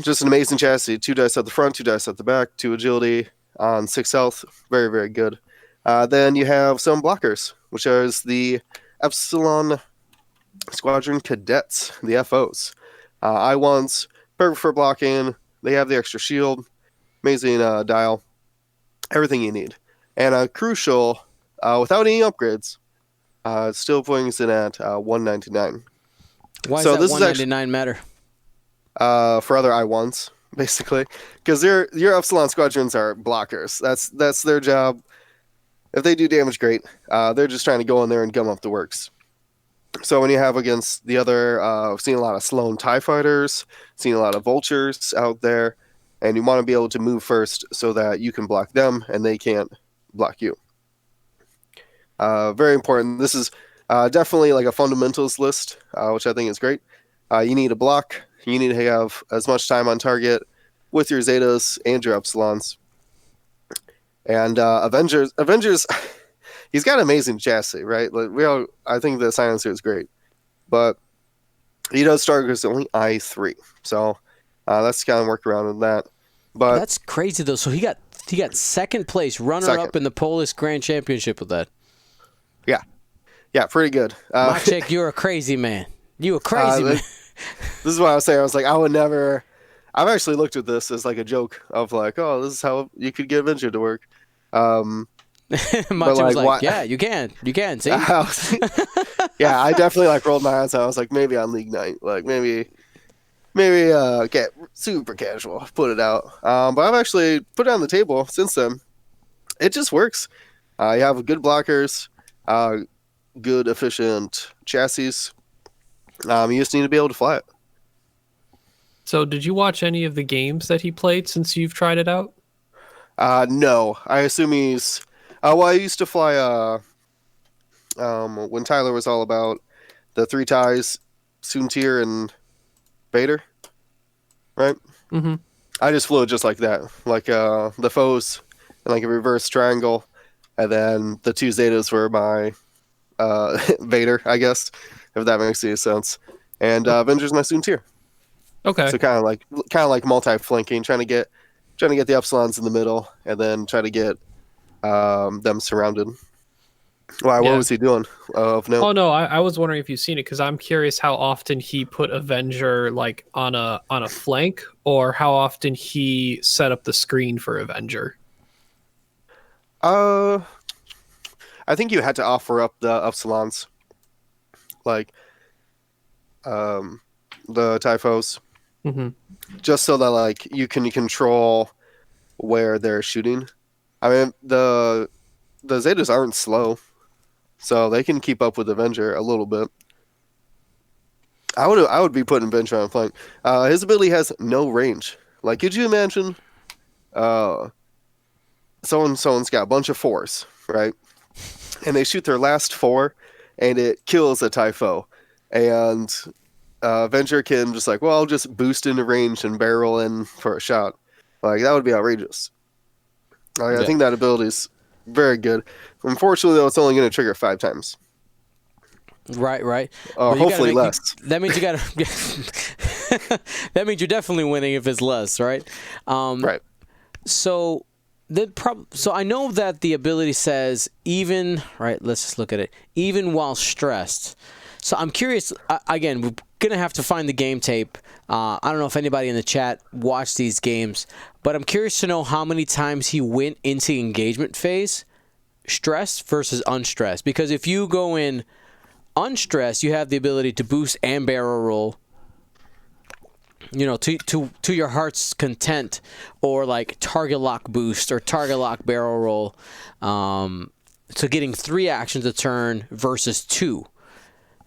Just an amazing chassis. 2 dice at the front, 2 dice at the back, 2 agility on 6 health. Very, very good. Then you have some blockers, which are the Epsilon Squadron Cadets, the FOs. I-1s, perfect for blocking. They have the extra shield, amazing dial, everything you need. And crucial, without any upgrades, it still brings in at 199. Why does that 199 matter? For other I-1s, basically. Because your Epsilon Squadrons are blockers. That's their job. If they do damage, great. They're just trying to go in there and gum up the works. So when you have against the other, I've seen a lot of Sloan TIE fighters, seen a lot of vultures out there, and you want to be able to move first so that you can block them and they can't block you. Very important. This is Definitely like a fundamentals list, which I think is great. You need a block. You need to have as much time on target with your Zetas and your Epsilons. And Avengers, he's got amazing chassis, right? Like I think the silencer is great, but he does start with only I3, so that's kind of work around with that. But that's crazy though. So he got second place, runner up in the Polish Grand Championship with that. Yeah, pretty good. Maciek, you're a crazy man. You a crazy man. This is what I was saying. I was like, I would never. I've actually looked at this as like a joke of like, oh, this is how you could get Avenger to work. Maciek was like, yeah, you can, see. Yeah, I definitely like rolled my eyes. I was like, maybe on League Night, like maybe get super casual, put it out. But I've actually put it on the table since then. It just works. You have good blockers, good efficient chassis. You just need to be able to fly it. So did you watch any of the games that he played since you've tried it out? No, I assume he's. Well, I used to fly. When Tyler was all about the 3 ties, Soontir and Vader, right? Mm-hmm. I just flew it just like that, like the foes, and like a reverse triangle, and then the 2 Zetas were my Vader, I guess, if that makes any sense. And Avengers my Soontir. Okay. So kind of like multi-flanking, trying to get the Epsilons in the middle, and then try to get them surrounded. Why? What was he doing? No. Oh no, I was wondering if you've seen it because I'm curious how often he put Avenger like on a flank, or how often he set up the screen for Avenger. I think you had to offer up the Epsilons, like the Typhos, just so that like you can control where they're shooting. I mean, the Zetas aren't slow, so they can keep up with Avenger a little bit. I would be putting Avenger on flank. His ability has no range. Like, could you imagine? Someone's got a bunch of 4s, right? And they shoot their last 4, and it kills a Typho. And Avenger can just like, well, I'll just boost into range and barrel in for a shot. Like, that would be outrageous. I think that ability is very good. Unfortunately, though, it's only going to trigger 5 times. Right. Well, hopefully less. That means you got to. That means you're definitely winning if it's less, right? Right. So I know that the ability says even. Right. Let's just look at it. Even while stressed. So I'm curious. Again, we're gonna have to find the game tape. I don't know if anybody in the chat watched these games, but I'm curious to know how many times he went into engagement phase, stressed versus unstressed. Because if you go in unstressed, you have the ability to boost and barrel roll, you know, to your heart's content, or like target lock boost or target lock barrel roll. So getting 3 actions a turn versus 2.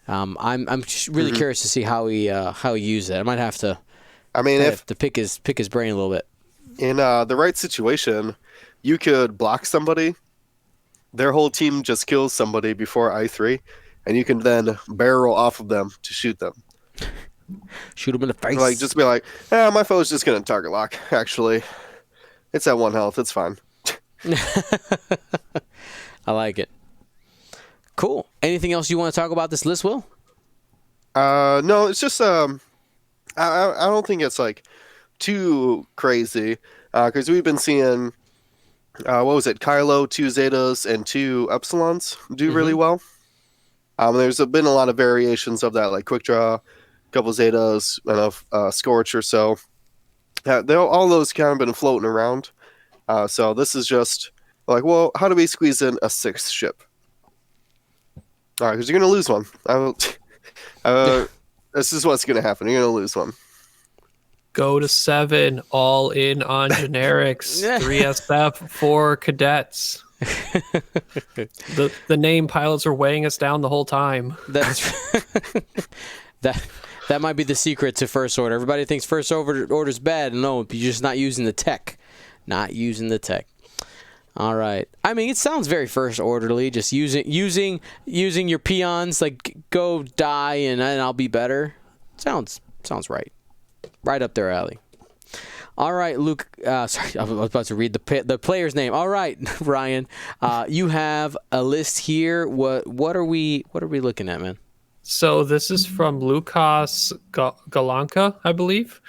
I'm just really curious to see how he used it. I might have to. I mean, if to pick his brain a little bit. In the right situation, you could block somebody. Their whole team just kills somebody before I3, and you can then barrel off of them to shoot them. Shoot them in the face. Like, just be like, my foe's just gonna target lock. Actually, it's at 1 health. It's fine. I like it. Cool. Anything else you want to talk about this list, Will? No, it's just I don't think it's like too crazy because we've been seeing what was it, Kylo, 2 Zetas and 2 Epsilons do really well. There's been a lot of variations of that, like Quick Draw, a couple Zetas, and a Scorch or so. All those kind of been floating around. So this is just like, well, how do we squeeze in a 6th ship? All right, because you're going to lose one. This is what's going to happen. You're going to lose one. Go to 7, all in on generics. 3SF, 4 cadets. The name pilots are weighing us down the whole time. That might be the secret to First Order. Everybody thinks First Order's bad. No, you're just not using the tech. Not using the tech. All right. I mean, it sounds very first orderly. Just using your peons, like go die and I'll be better. Sounds right. Right up their alley. All right, Luke. Sorry, I was about to read the player's name. All right, Ryan. You have a list here. What are we looking at, man? So this is from Lukas Galanka, I believe.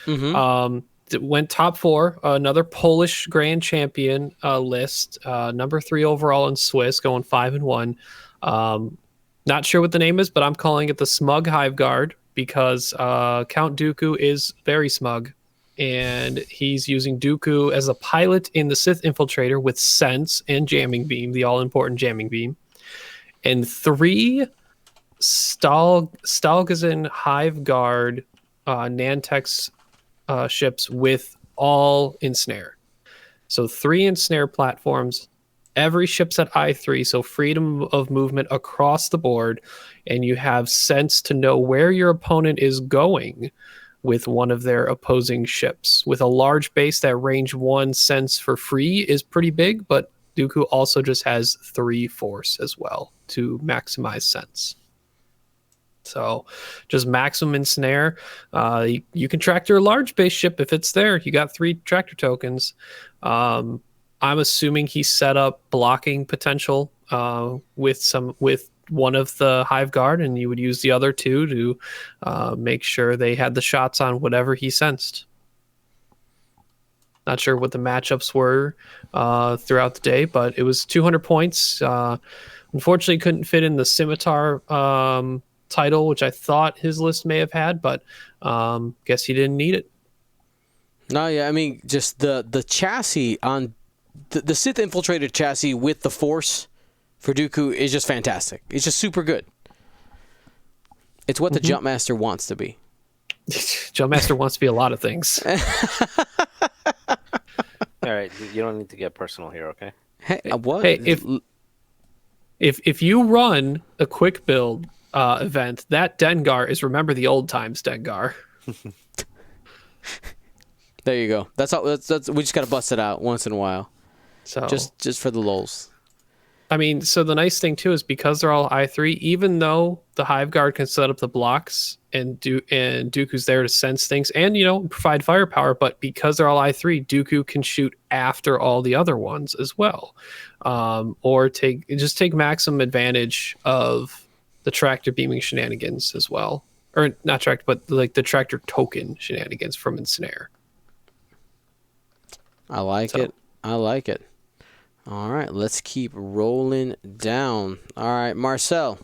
It went top 4. Another Polish Grand Champion list. Number 3 overall in Swiss, going 5-1. Not sure what the name is, but I'm calling it the Smug Hive Guard because Count Dooku is very smug. And he's using Dooku as a pilot in the Sith Infiltrator with Sense and Jamming Beam, the all-important Jamming Beam. And 3 Stalgazin Hive Guard Nantex ships with all Ensnare. So 3 Ensnare platforms. Every ship's at I3, so freedom of movement across the board. And you have Sense to know where your opponent is going with one of their opposing ships. With a large base, that range 1 Sense for free is pretty big, but Dooku also just has 3 Force as well to maximize Sense. So just maximum Ensnare. You can tractor a large base ship if it's there. You got 3 tractor tokens. I'm assuming he set up blocking potential with one of the Hive Guard, and you would use the other 2 to make sure they had the shots on whatever he sensed. Not sure what the matchups were throughout the day, but it was 200 points. Unfortunately, couldn't fit in the Scimitar title, which I thought his list may have had, but guess he didn't need it. No, yeah, I mean, just the chassis on the Sith Infiltrated chassis with the Force for Dooku is just fantastic. It's just super good. It's what the Jumpmaster wants to be. Jumpmaster wants to be a lot of things. All right, you don't need to get personal here, okay? Hey, what? Hey, if you run a quick build event, that Dengar is remember the old times Dengar. There you go. That's all. That's we just gotta bust it out once in a while. So just for the lulz. I mean, so the nice thing too is because they're all I3, even though the Hive Guard can set up the blocks and Dooku's there to sense things and provide firepower, but because they're all I3, Dooku can shoot after all the other ones as well, or take maximum advantage of the tractor beaming shenanigans as well, or not tractor, but like the tractor token shenanigans from Ensnare. I like it. I like it. All right, let's keep rolling down. All right, Marcel,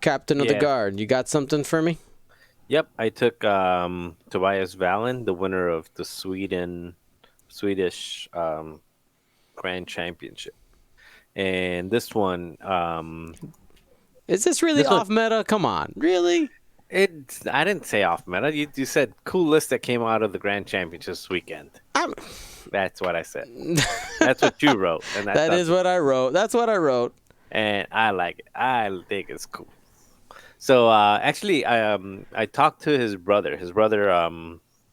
Captain of the Guard, you got something for me? Yep, I took Tobias Valen, the winner of the Swedish Grand Championship, and this one. Is this really off meta? Come on, really? I didn't say off meta. You said cool list that came out of the Grand Championship this weekend. That's what I said. That's what you wrote. And that is what I wrote. That's what I wrote. And I like it. I think it's cool. So actually, I talked to his brother. His brother,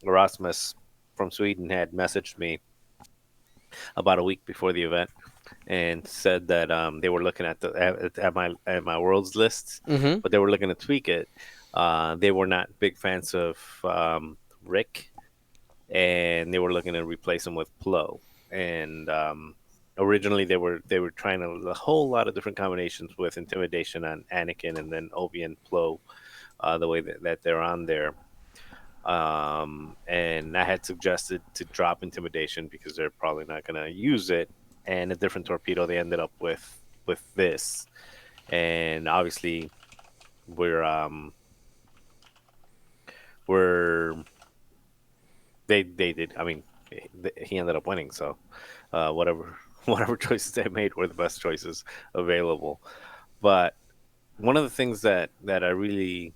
Erasmus from Sweden, had messaged me about a week before the event and said that they were looking at my worlds lists, but they were looking to tweak it. They were not big fans of Rick, and they were looking to replace him with Plo. And originally they were trying a whole lot of different combinations with intimidation on Anakin and then Obi and Plo, the way that they're on there. And I had suggested to drop intimidation because they're probably not going to use it, and a different torpedo. They ended up with this, and obviously they did. I mean, he ended up winning. So whatever choices they made were the best choices available. But one of the things that I really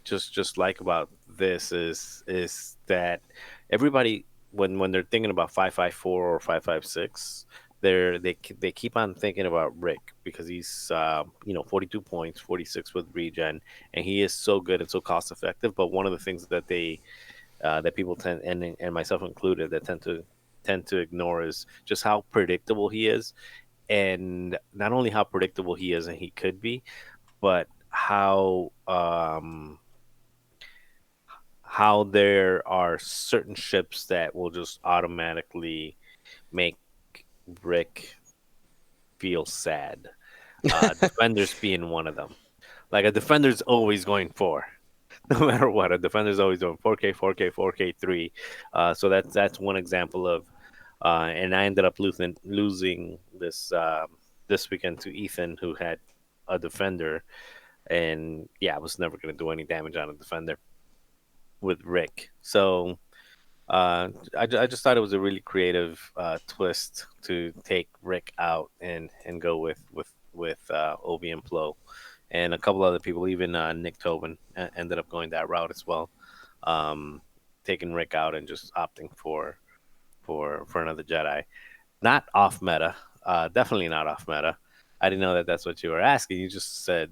just like about this is that everybody when they're thinking about 554 or 556, they keep on thinking about Rick because he's 42 points, 46 with regen, and he is so good and so cost effective. But one of the things that that people tend, and myself included, that tend to tend to ignore is just how predictable he is, and not only how predictable he is and he could be, but how there are certain ships that will just automatically make Rick feel sad. Defenders being one of them. Like a defender's always going 4, no matter what. A defender's always going 4K, 4K, 4K, 3. So that's one example of. And I ended up losing this weekend to Ethan, who had a defender, and I was never going to do any damage on a defender with Rick. So I just thought it was a really creative twist to take Rick out and go with Obi and Plo, and a couple other people, even Nick Tobin, ended up going that route as well, taking Rick out and just opting for another Jedi. Not off meta, definitely not off meta. I didn't know that that's what you were asking. You just said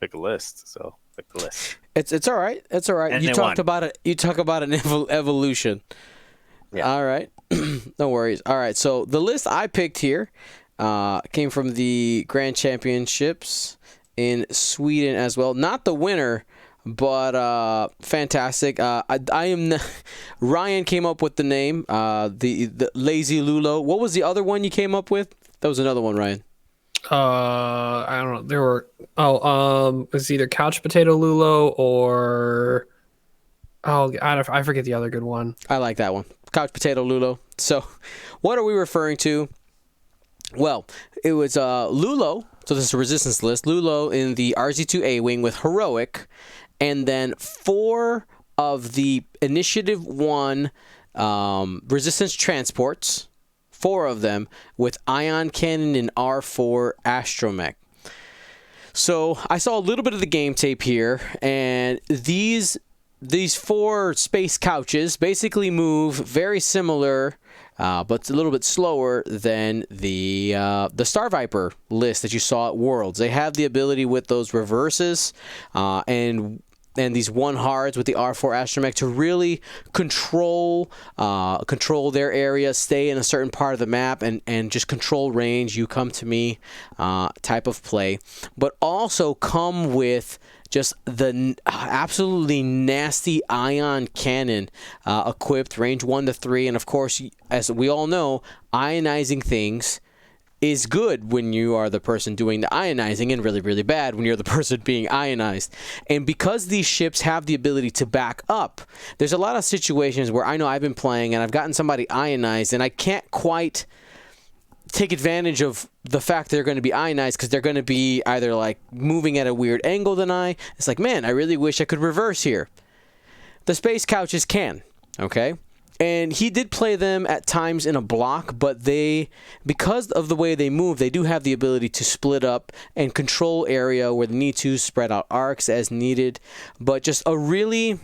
pick a list, so pick the list. It's all right. It's all right. And You talk about an evolution. Yeah. All right. No worries. All right. So the list I picked here came from the Grand Championships in Sweden as well. Not the winner, but fantastic. Ryan came up with the name, the Lazy Lulo. What was the other one you came up with? That was another one, Ryan. I don't know. There were it was either Couch Potato Lulo or I forget the other good one. I like that one. Couch Potato Lulo. So, what are we referring to? Well, it was Lulo. So this is a resistance list. Lulo in the RZ2A wing with heroic, and then 4 of the Initiative 1 resistance transports. 4 of them with ion cannon and R4 astromech. So I saw a little bit of the game tape here, and these 4 space couches basically move very similar, but a little bit slower than the Star Viper list that you saw at Worlds. They have the ability with those reverses and these 1 hards with the R4 astromech to really control their area, stay in a certain part of the map, and just control range. You come to me type of play, but also come with just the absolutely nasty ion cannon equipped, range 1 to 3, and of course, as we all know, ionizing things is good when you are the person doing the ionizing, and really, really bad when you're the person being ionized. And because these ships have the ability to back up, there's a lot of situations where I know I've been playing and I've gotten somebody ionized, and I can't quite take advantage of the fact they're going to be ionized because they're going to be either like moving at a weird angle than I. It's like, man, I really wish I could reverse here. The space couches can, okay? And he did play them at times in a block, but because of the way they move, they do have the ability to split up and control area where they need to, spread out arcs as needed. But just a really,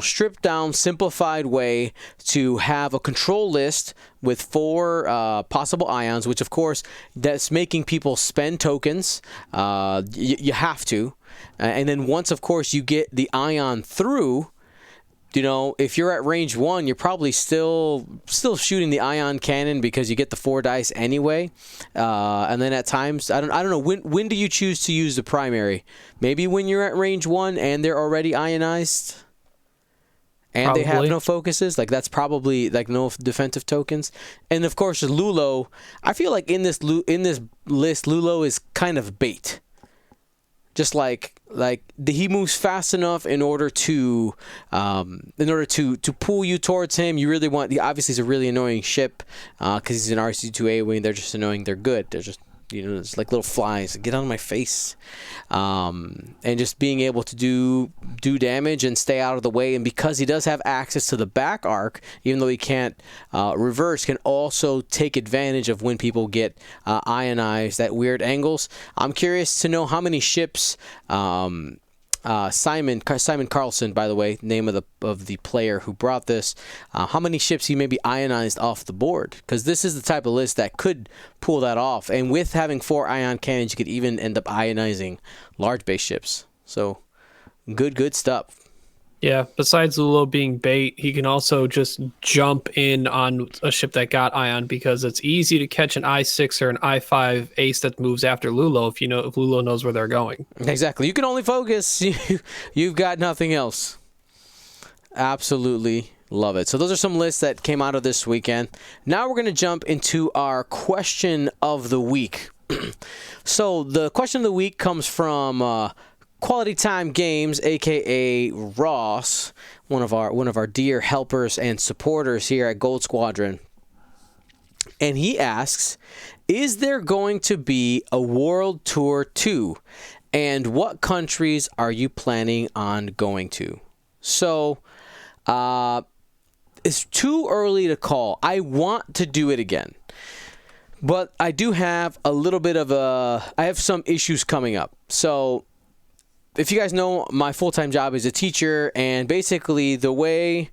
stripped down, simplified way to have a control list with 4 possible ions, which of course, that's making people spend tokens. You have to. And then once, of course, you get the ion through, if you're at range 1, you're probably still shooting the ion cannon because you get the 4 dice anyway. And then at times, I don't know, when do you choose to use the primary? Maybe when you're at range 1 and they're already ionized? And Probably. They have no focuses? Like, that's probably, like, no defensive tokens. And, of course, Lulo, I feel like in this list, Lulo is kind of bait. Just he moves fast enough in order to pull you towards him. You really want. Obviously, he's a really annoying ship because he's an RC2A wing. They're just annoying. They're good. They're just it's like little flies. Get out of my face, and just being able to do damage and stay out of the way. And because he does have access to the back arc, even though he can't reverse, can also take advantage of when people get ionized at weird angles. I'm curious to know how many ships. Simon Carlson, by the way, name of the player who brought this. How many ships he maybe ionized off the board? Because this is the type of list that could pull that off. And with having 4 ion cannons, you could even end up ionizing large base ships. So, good stuff. Yeah, besides Lulo being bait, he can also just jump in on a ship that got Ion because it's easy to catch an I-6 or an I-5 ace that moves after Lulo if Lulo knows where they're going. Exactly. You can only focus. You've got nothing else. Absolutely love it. So those are some lists that came out of this weekend. Now we're going to jump into our question of the week. So the question of the week comes from Quality Time Games, aka Ross, one of our dear helpers and supporters here at Gold Squadron. And he asks, is there going to be a World Tour 2? And what countries are you planning on going to? So, it's too early to call. I want to do it again. But I do have a little bit of I have some issues coming up. So, if you guys know, my full-time job is a teacher, and basically the way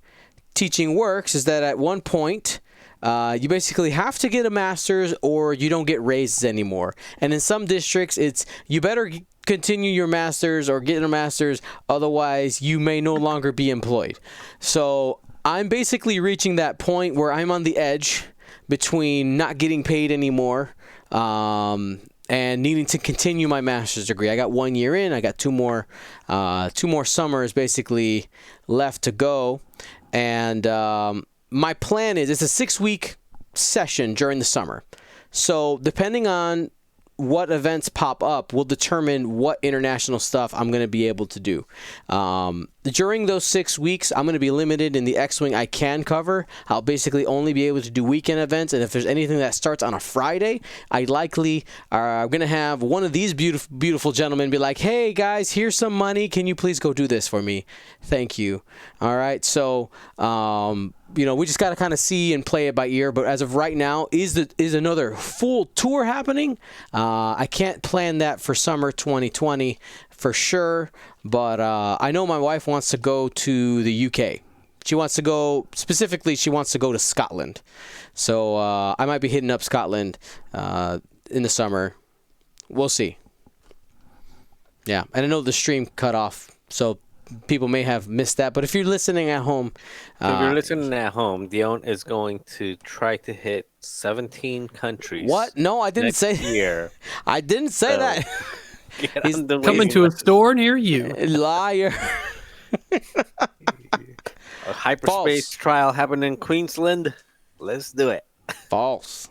teaching works is that at one point, you basically have to get a master's or you don't get raises anymore. And in some districts, it's you better continue your master's or get a master's, otherwise you may no longer be employed. So I'm basically reaching that point where I'm on the edge between not getting paid anymore and needing to continue my master's degree. I got 1 year in. I got two more summers basically left to go. And my plan is it's a 6-week session during the summer. So depending on what events pop up will determine what international stuff I'm going to be able to do. During those 6 weeks, I'm going to be limited in the X-Wing I can cover. I'll basically only be able to do weekend events, and if there's anything that starts on a Friday, I'm going to have one of these beautiful gentlemen be like, hey guys, here's some money. Can you please go do this for me? Thank you. All right, so we just got to kind of see and play it by ear. But as of right now, is another full tour happening? I can't plan that for summer 2020 for sure. But I know my wife wants to go to the UK. She wants to go to Scotland. So I might be hitting up Scotland in the summer. We'll see. Yeah, and I know the stream cut off, so people may have missed that, but if you're listening at home... Dion is going to try to hit 17 countries. What? No, I didn't say year. I didn't say that. He's coming to a store near you. Liar. A hyperspace trial happened in Queensland. Let's do it. False.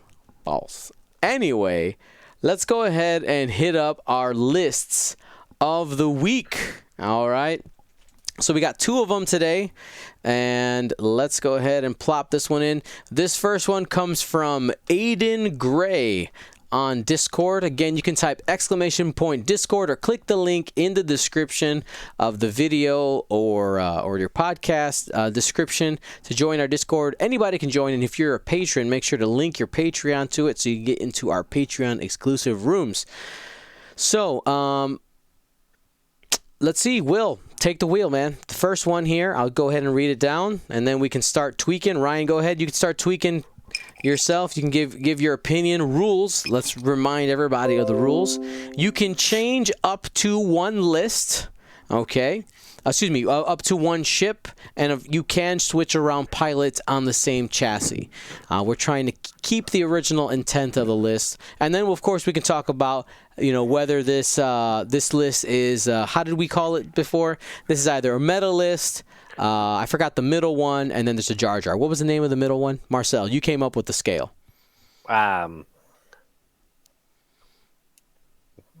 Anyway, let's go ahead and hit up our lists of the week. All right. So we got 2 of them today, and let's go ahead and plop this one in. This first one comes from Aiden Gray on Discord. Again, you can type !Discord or click the link in the description of the video or your podcast description to join our Discord. Anybody can join, and if you're a patron, make sure to link your Patreon to it so you get into our Patreon exclusive rooms. So, let's see. Will, take the wheel, man. The first one here, I'll go ahead and read it down, and then we can start tweaking. Ryan, go ahead. You can start tweaking yourself. You can give your opinion. Rules. Let's remind everybody of the rules. You can change up to one list. Okay. Up to one ship, and you can switch around pilots on the same chassis. We're trying to keep the original intent of the list, and then of course we can talk about whether this list is how did we call it before? This is either a meta list. I forgot the middle one, and then there's a Jar Jar. What was the name of the middle one? Marcel, you came up with the scale. I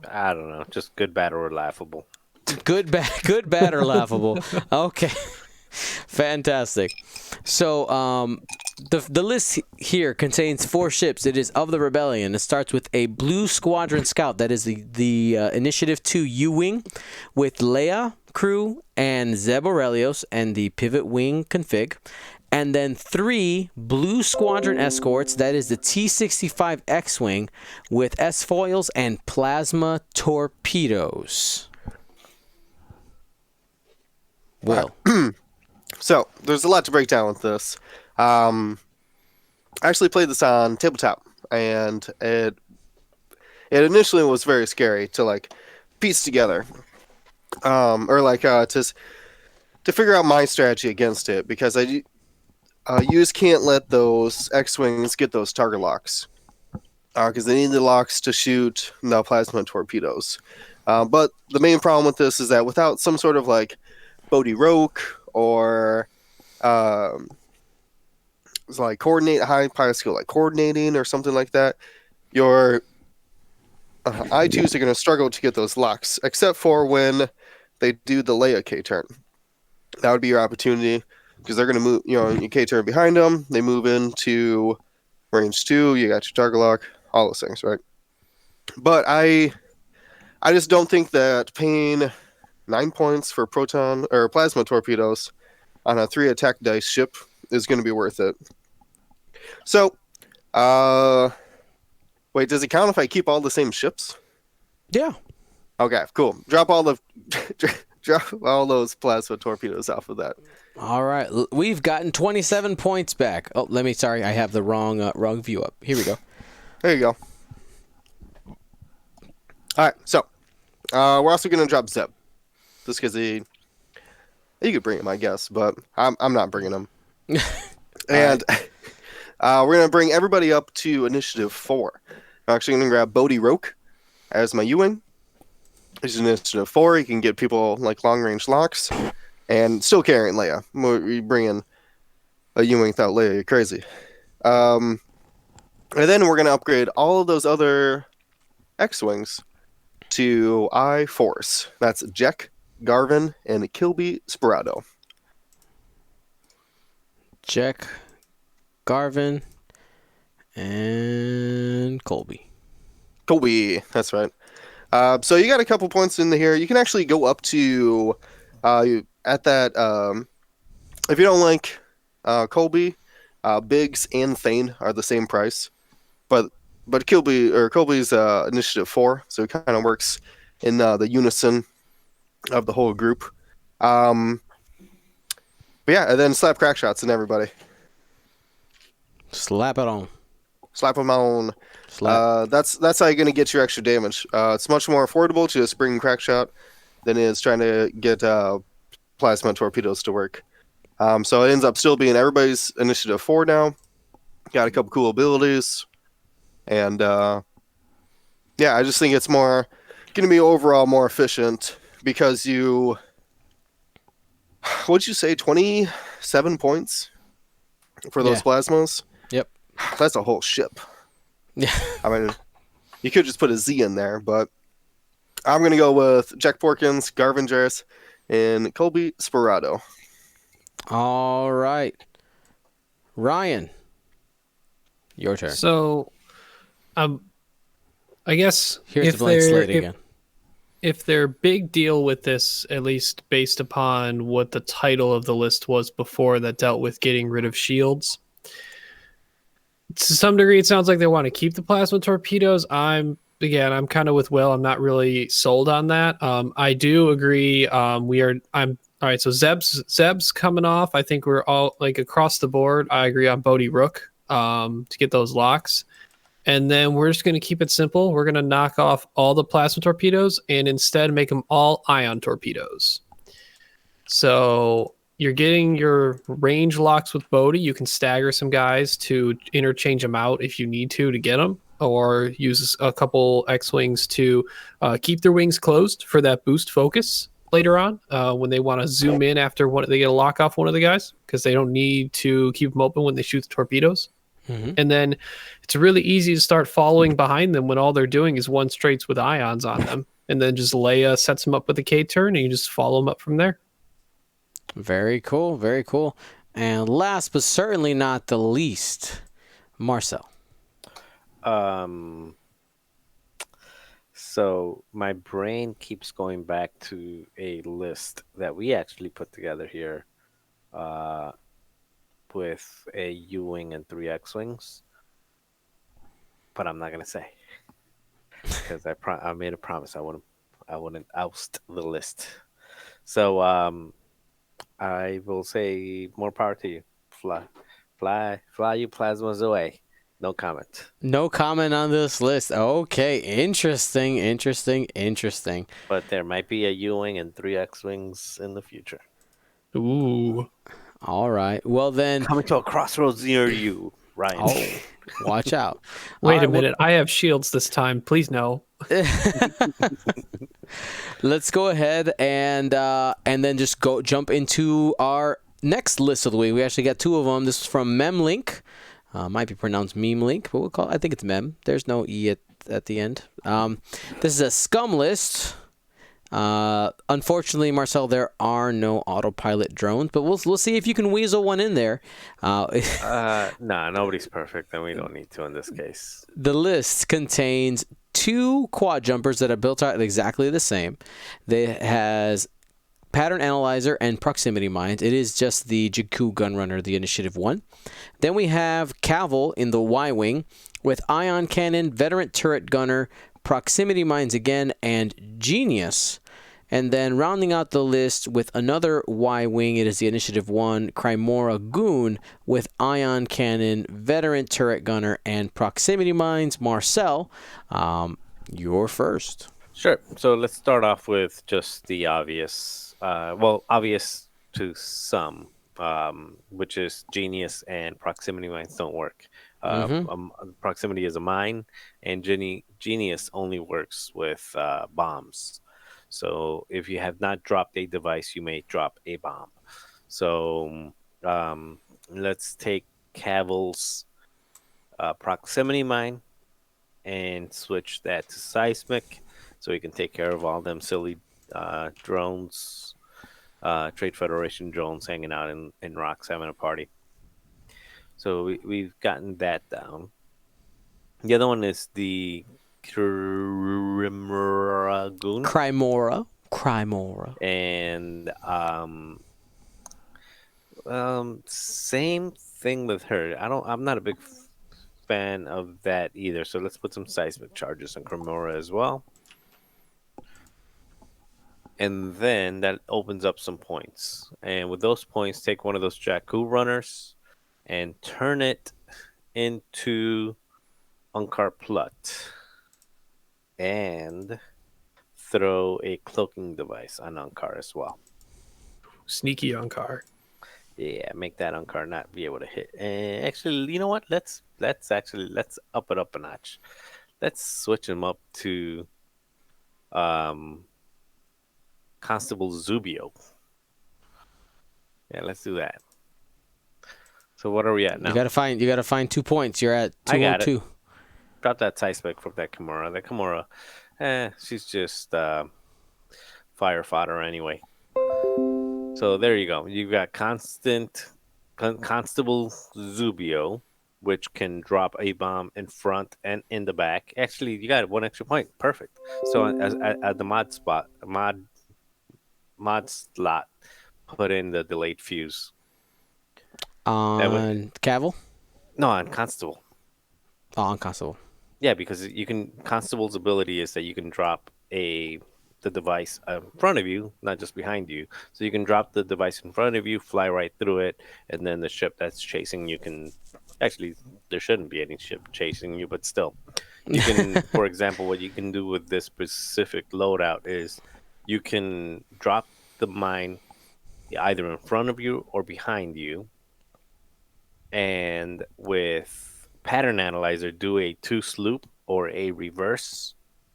don't know, just good, bad, or laughable. Good, bad, or laughable. Okay, fantastic. So the list here contains 4 ships. It is of the Rebellion. It starts with a Blue Squadron Scout. That is the Initiative 2 U-Wing with Leia, crew, and Zeb Aurelios, and the Pivot Wing config. And then 3 Blue Squadron Escorts. That is the T-65 X-Wing with S-Foils and Plasma Torpedoes. Well, So there's a lot to break down with this. I actually played this on tabletop, and it initially was very scary to piece together, or to to figure out my strategy against it, because you just can't let those X-wings get those target locks, because they need the locks to shoot the plasma torpedoes. But the main problem with this is that without some sort of like Bodhi Roke or like high pilot skill like coordinating or something like that, your I2s are going to struggle to get those locks, except for when they do the Leia K turn. That would be your opportunity, because they're going to move, you K turn behind them, they move into range 2, you got your target lock, all those things, right? But I just don't think that paying 9 points for proton or plasma torpedoes on a 3 attack dice ship is going to be worth it. So, wait, does it count if I keep all the same ships? Yeah. Okay, cool. Drop all those plasma torpedoes off of that. All right. We've gotten 27 points back. Oh, sorry, I have the wrong view up. Here we go. There you go. All right, so we're also going to drop Zeb, just because you could bring him, I guess, but I'm not bringing him. And we're going to bring everybody up to Initiative 4. I'm actually going to grab Bodhi Roke as my U-wing. He's Initiative 4. He can get people like long-range locks, and still carrying Leia. We bring in a U-wing without Leia. You're crazy. And then we're going to upgrade all of those other X-wings to I-Force. That's Jack, Garvin, and Kilby Sperado. Jack, Garvin, and Colby. That's right. So you got a couple points in here. You can actually go up to at that. If you don't like Colby, Biggs and Thane are the same price, but Colby's Initiative 4, so it kind of works in the unison of the whole group. But yeah, and then slap crack shots in everybody. Slap it on. Slap them on. Slap. That's how you're going to get your extra damage. It's much more affordable to just bring crack shot than it is trying to get plasma torpedoes to work. So it ends up still being everybody's Initiative 4 now. Got a couple cool abilities. And yeah, I just think it's more going to be overall more efficient, because what'd you say, 27 points for those plasmas? Yep. That's a whole ship. Yeah. I mean, you could just put a Z in there, but I'm going to go with Jack Porkins, Garvin Jarrus, and Colby Sperado. All right. Ryan, your turn. So, I guess Here's the blank slate again. If their big deal with this, at least based upon what the title of the list was before, that dealt with getting rid of shields, to some degree, it sounds like they want to keep the plasma torpedoes. I'm kind of with Will. I'm not really sold on that. I do agree. All right. So Zeb's coming off. I think we're all like across the board. I agree on Bodhi Rook to get those locks. And then we're just going to keep it simple. We're going to knock off all the plasma torpedoes and instead make them all ion torpedoes. So you're getting your range locks with Bodhi. You can stagger some guys to interchange them out if you need to get them, or use a couple X-Wings to keep their wings closed for that boost focus later on when they want to zoom in after they get a lock off one of the guys, because they don't need to keep them open when they shoot the torpedoes. Mm-hmm. And then it's really easy to start following behind them when all they're doing is one straights with ions on them. And then just Leia sets them up with a K turn, and you just follow them up from there. Very cool. Very cool. And last but certainly not the least, Marcel. So my brain keeps going back to a list that we actually put together here with a U-wing and 3 X-wings, but I'm not gonna say, because I made a promise I wouldn't oust the list. So I will say more power to you. Fly you plasmas away. No comment. No comment on this list. Okay, interesting. But there might be a U-wing and 3 X-wings in the future. Ooh. All right. Well then. Coming to a crossroads near you, Ryan. Oh, watch out. All Wait a right, well, minute. I have shields this time. Please no. let's go ahead and then just jump into our next list of the week. We actually got two of them. This is from Memlink. Might be pronounced Meme Link, but we'll call I think it's Mem. There's no E at the end. This is a scum list. Unfortunately, Marcel, there are no autopilot drones, but we'll see if you can weasel one in there. Nah, nobody's perfect, and we don't need to in this case. The list contains two quad jumpers that are built out exactly the same. They has pattern analyzer and proximity mines. It is just the Jakku Gunrunner, the Initiative 1. Then we have Cavill in the Y-Wing with ion cannon, veteran turret gunner, proximity mines again, and Genius. And then rounding out the list with another Y-Wing, it is the Initiative 1 Crymora Goon with ion cannon, veteran turret gunner, and proximity mines. Marcel, you're first. Sure. So let's start off with just the obvious. Obvious to some, which is Genius and proximity mines don't work. Proximity is a mine, and Genius only works with bombs. So if you have not dropped a device, you may drop a bomb. So let's take Cavill's proximity mine and switch that to seismic, so we can take care of all them silly drones, Trade Federation drones hanging out in rocks having a party. So we've gotten that down. The other one is the Crymora Goon. Crymora. And same thing with her. I'm not a big fan of that either. So let's put some seismic charges on Crymora as well. And then that opens up some points. And with those points, take one of those Jakku runners and turn it into Unkar Plut. And throw a cloaking device on Unkar as well. Sneaky Unkar. Yeah, make that Unkar not be able to hit. And actually, you know what? Let's up it up a notch. Let's switch him up to Constable Zubio. Yeah, let's do that. So what are we at now? You gotta find 2 points. You're at 202. I got it. Drop that seismic from that Kimura. That Kimura, she's just fire fodder anyway. So there you go. You've got Constable Zubio, which can drop a bomb in front and in the back. Actually, you got 1 extra point. Perfect. So at the mod slot, put in the delayed fuse. On Cavill? No, on Constable. Oh, on Constable. Yeah, because Constable's ability is that you can drop the device in front of you, not just behind you. So you can drop the device in front of you, fly right through it, and then the ship that's chasing you can. Actually, there shouldn't be any ship chasing you, but still, you can. For example, what you can do with this specific loadout is you can drop the mine either in front of you or behind you, and with pattern analyzer, do a 2-sloop or a reverse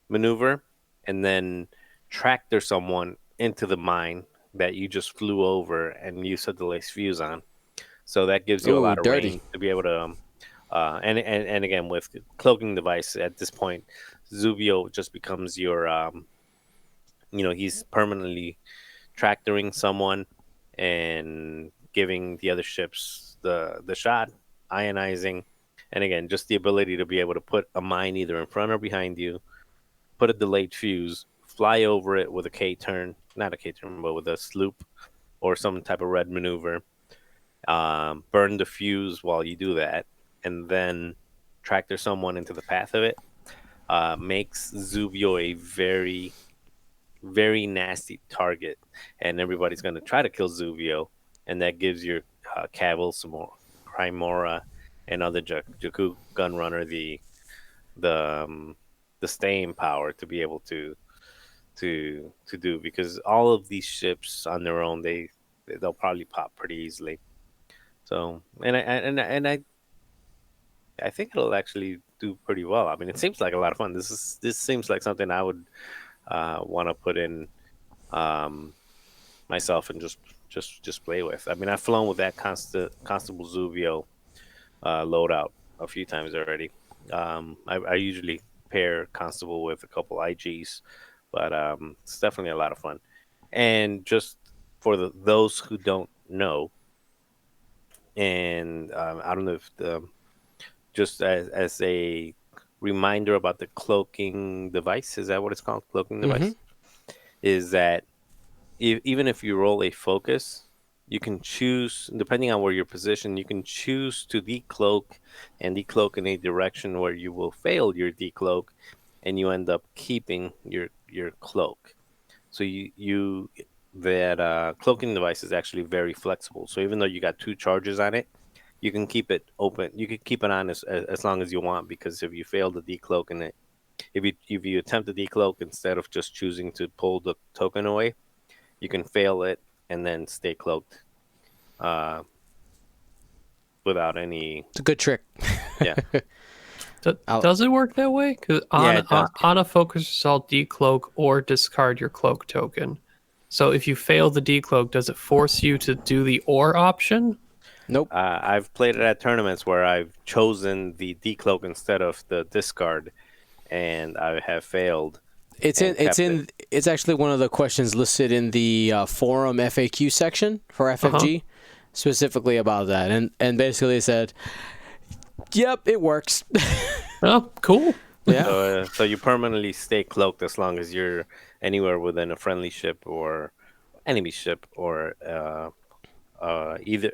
maneuver, and then tractor someone into the mine that you just flew over and use a delayed fuse on. So that gives you a lot of range to be able to. And again, with cloaking device at this point, Zubio just becomes your. He's permanently tractoring someone and giving the other ships the shot, ionizing. And again, just the ability to be able to put a mine either in front or behind you, put a delayed fuse, fly over it with a K-turn, not a K-turn, but with a sloop or some type of red maneuver, burn the fuse while you do that, and then tractor someone into the path of it, makes Zubio a very, very nasty target. And everybody's going to try to kill Zubio, and that gives your Cavill some more Crymora and other Jakku Gunrunner the staying power to be able to do, because all of these ships on their own they they'll probably pop pretty easily. So, I think it'll actually do pretty well. I mean, it seems like a lot of fun. This seems like something I would want to put in myself and just play with. I mean, I've flown with that Constable Zuvio loadout a few times already. I usually pair Constable with a couple IGs, but it's definitely a lot of fun. And just for those who don't know, and I don't know if just as a reminder about the cloaking device, is that what it's called? Cloaking device? Is that even if you roll a focus, you can choose, depending on where you're positioned, you can choose to decloak and decloak in a direction where you will fail your decloak, and you end up keeping your cloak. So that cloaking device is actually very flexible. So even though you got 2 charges on it, you can keep it open. You can keep it on as long as you want, because if you fail to decloak in it, if you attempt to decloak instead of just choosing to pull the token away, you can fail it and then stay cloaked without any. It's a good trick. Yeah. Does it work that way? Because on a focus assault, decloak or discard your cloak token. So if you fail the decloak, does it force you to do the or option? Nope. I've played it at tournaments where I've chosen the decloak instead of the discard, and I have failed. It's actually one of the questions listed in the forum FAQ section for FFG, specifically about that, and basically they said, "Yep, it works." Oh, cool. Yeah. So you permanently stay cloaked as long as you're anywhere within a friendly ship or enemy ship, or either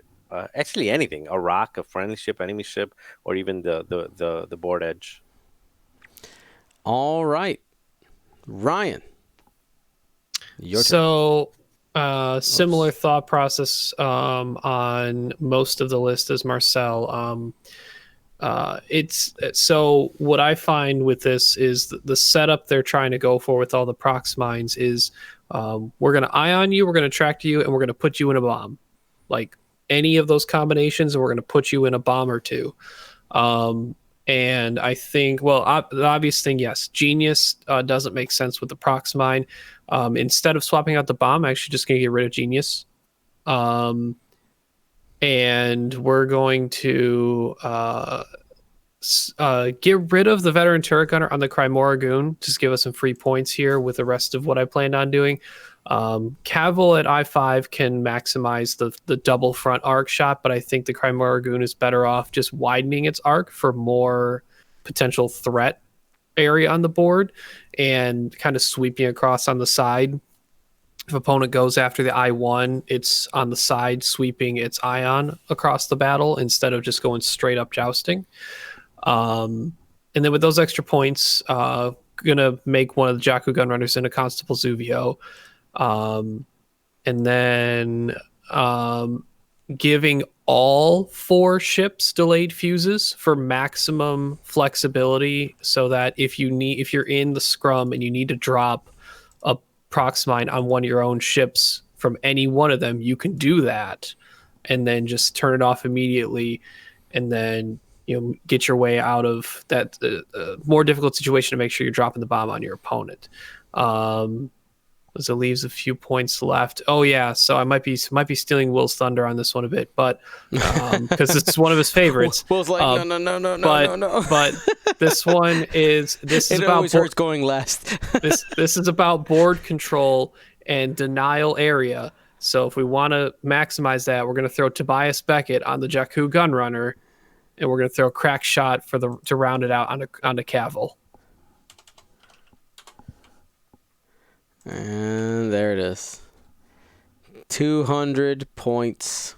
actually anything, a rock, a friendly ship, enemy ship, or even the board edge. All right, Ryan. Your turn. So similar thought process on most of the list as Marcel. It's so what I find with this is the setup they're trying to go for with all the prox mines is we're going to ion you, we're going to track you, and we're going to put you in a bomb. Like any of those combinations, and we're going to put you in a bomb or two. And I think, well, the obvious thing, yes, Genius doesn't make sense with the prox mine. Instead of swapping out the bomb, I'm actually just going to get rid of Genius. And we're going to get rid of the veteran turret gunner on the Crymora Goon. Just give us some free points here with the rest of what I planned on doing. Cavill at I5 can maximize the double front arc shot, but I think the Crymora Goon is better off just widening its arc for more potential threat area on the board and kind of sweeping across on the side. If opponent goes after the I1, it's on the side sweeping its ion across the battle instead of just going straight up jousting. And then with those extra points, gonna make one of the Jakku Gunrunners into Constable Zuvio. And then giving all 4 ships delayed fuses for maximum flexibility, so that if you're in the scrum and you need to drop a prox mine on one of your own ships from any one of them, you can do that and then just turn it off immediately, and then get your way out of that more difficult situation to make sure you're dropping the bomb on your opponent. As it leaves a few points left. Oh yeah, so I might be stealing Will's thunder on this one a bit, but because it's one of his favorites. Will's like, no. But this one is it about always hurts going last. this is about board control and denial area. So if we want to maximize that, we're going to throw Tobias Beckett on the Jakku Gunrunner, and we're going to throw a crack shot to round it out onto Cavill. And there it is. 200 points.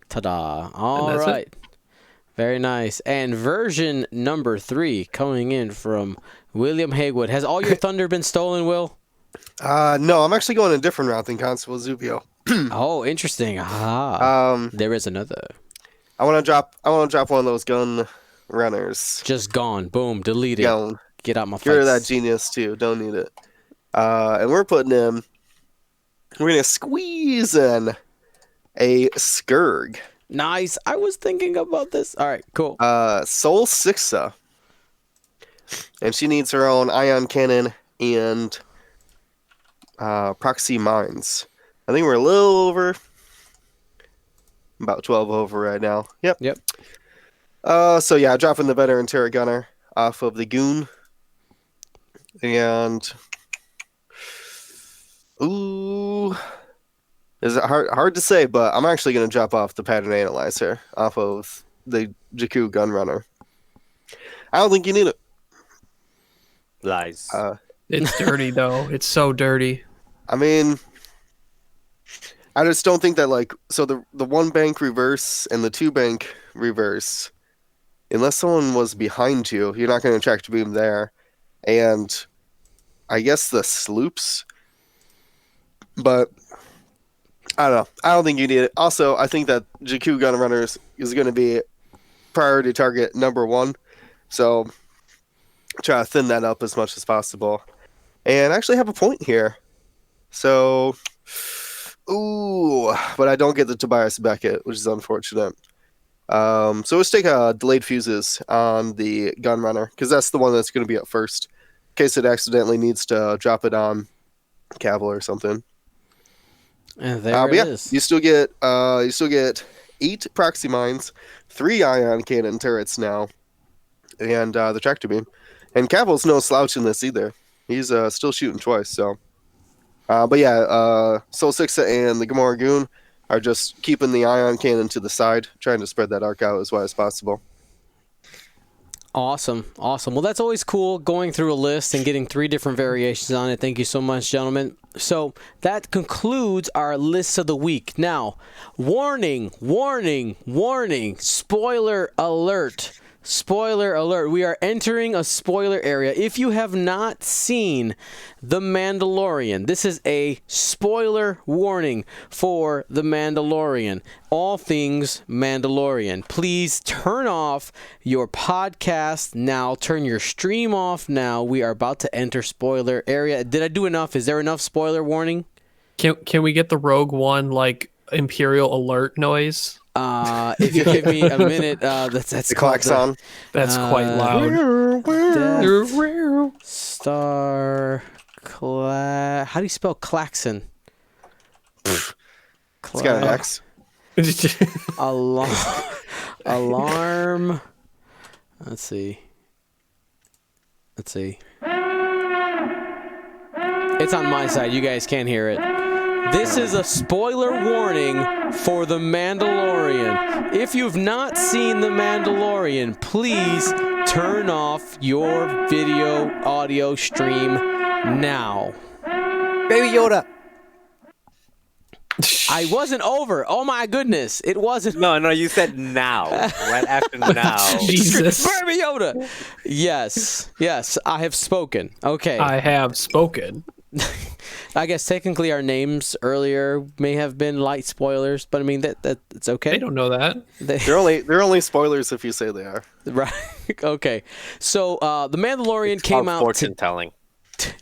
Ta-da. All right. It. Very nice. And version number 3 coming in from William Haywood. Has all your thunder been stolen, Will? No, I'm actually going a different route than Constable Zuvio. Oh, interesting. There is another. I want to drop one of those gun runners. Just gone. Boom. Delete it. Gone. Get out my face. Get rid of that Genius too. Don't need it. And we're going to squeeze in a Skurg. Nice. I was thinking about this. All right, cool. Soul Sixa. And she needs her own ion cannon and proxy mines. I think we're a little over. About 12 over right now. Yep. Yep. So yeah, dropping the veteran Terra Gunner off of the Goon. And ooh, is it hard to say, but I'm actually going to drop off the pattern analyzer off of the Jakku Gunrunner. I don't think you need it. Lies. It's dirty though. It's so dirty. I mean, I just don't think that, like, so the one bank reverse and the two bank reverse, unless someone was behind you, you're not going to attract beam there. And I guess the sloops, but I don't know. I don't think you need it. Also, I think that Jakku Gunrunners is going to be priority target number 1. So try to thin that up as much as possible. And I actually have a point here. So, ooh, but I don't get the Tobias Beckett, which is unfortunate. So let's take delayed fuses on the Gunrunner, because that's the one that's going to be up first, in case it accidentally needs to drop it on Cavill or something. And there it is. You still get 8 proxy mines, 3 ion cannon turrets now, and the tractor beam. And Cavill's no slouch in this either. He's still shooting twice. So, but yeah, Soul Sixa and the Gamora Goon are just keeping the ion cannon to the side, trying to spread that arc out as wide as possible. Awesome. Well, that's always cool, going through a list and getting 3 different variations on it. Thank you so much, gentlemen. So that concludes our list of the week. Now, warning, spoiler alert. Spoiler alert. We are entering a spoiler area. If you have not seen The Mandalorian, this is a spoiler warning for The Mandalorian. All things Mandalorian. Please turn off your podcast now. Turn your stream off now. We are about to enter spoiler area. Did I do enough? Is there enough spoiler warning? Can we get the Rogue One like Imperial alert noise? If you give me a minute, that's The klaxon. That's quite loud. How do you spell klaxon? It's got an X. Alarm. Let's see. It's on my side. You guys can't hear it. This is a spoiler warning for The Mandalorian. If you've not seen The Mandalorian, please turn off your video audio stream now. Baby Yoda. I wasn't over. Oh my goodness. It wasn't. No, you said now. Right after now. Jesus. Baby Yoda. Yes, I have spoken. Okay. I have spoken. I guess technically our names earlier may have been light spoilers, but I mean that it's okay. They don't know that. They're only spoilers if you say they are. Right. Okay. So The Mandalorian came out. Fortune telling.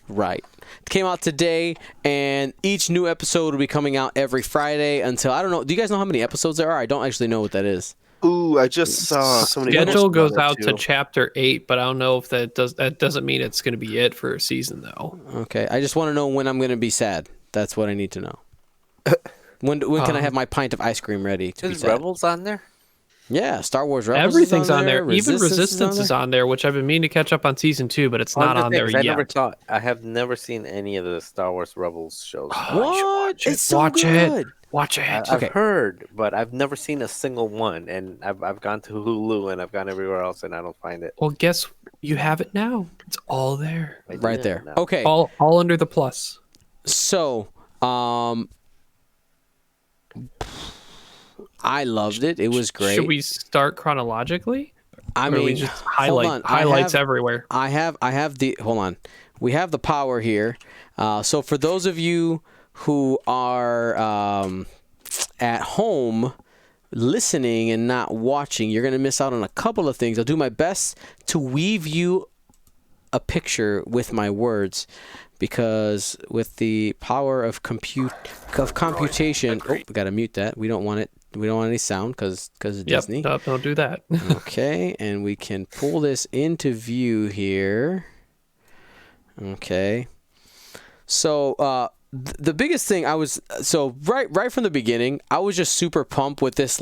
Right. Came out today, and each new episode will be coming out every Friday until, I don't know. Do you guys know how many episodes there are? I don't actually know what that is. Ooh, I just saw somebody. Schedule goes out to chapter 8, but I don't know if that doesn't mean it's going to be it for a season though. Okay, I just want to know when I'm going to be sad. That's what I need to know. When can I have my pint of ice cream ready to be sad? Rebels on there? Yeah, Star Wars Rebels. Everything's on there. Even Resistance is on there, which I've been meaning to catch up on season 2, but it's not on there yet. I have never seen any of the Star Wars Rebels shows. What? It's so Watch good. it. Watch it. I've heard, but I've never seen a single one. And I've gone to Hulu and I've gone everywhere else, and I don't find it. Well, guess you have it now. It's all there. Right there. No. Okay. All under the plus. So, I loved it. It was great. Should we start chronologically? I mean, we just hold on. highlights everywhere. Hold on. We have the power here. So for those of you who are at home listening and not watching, you're going to miss out on a couple of things. I'll do my best to weave you a picture with my words. because with the power of computation, oh, we gotta mute that. We don't want it. We don't want any sound because of Disney. Yep, don't do that. Okay, and we can pull this into view here. Okay. So the biggest thing right from the beginning, I was just super pumped with this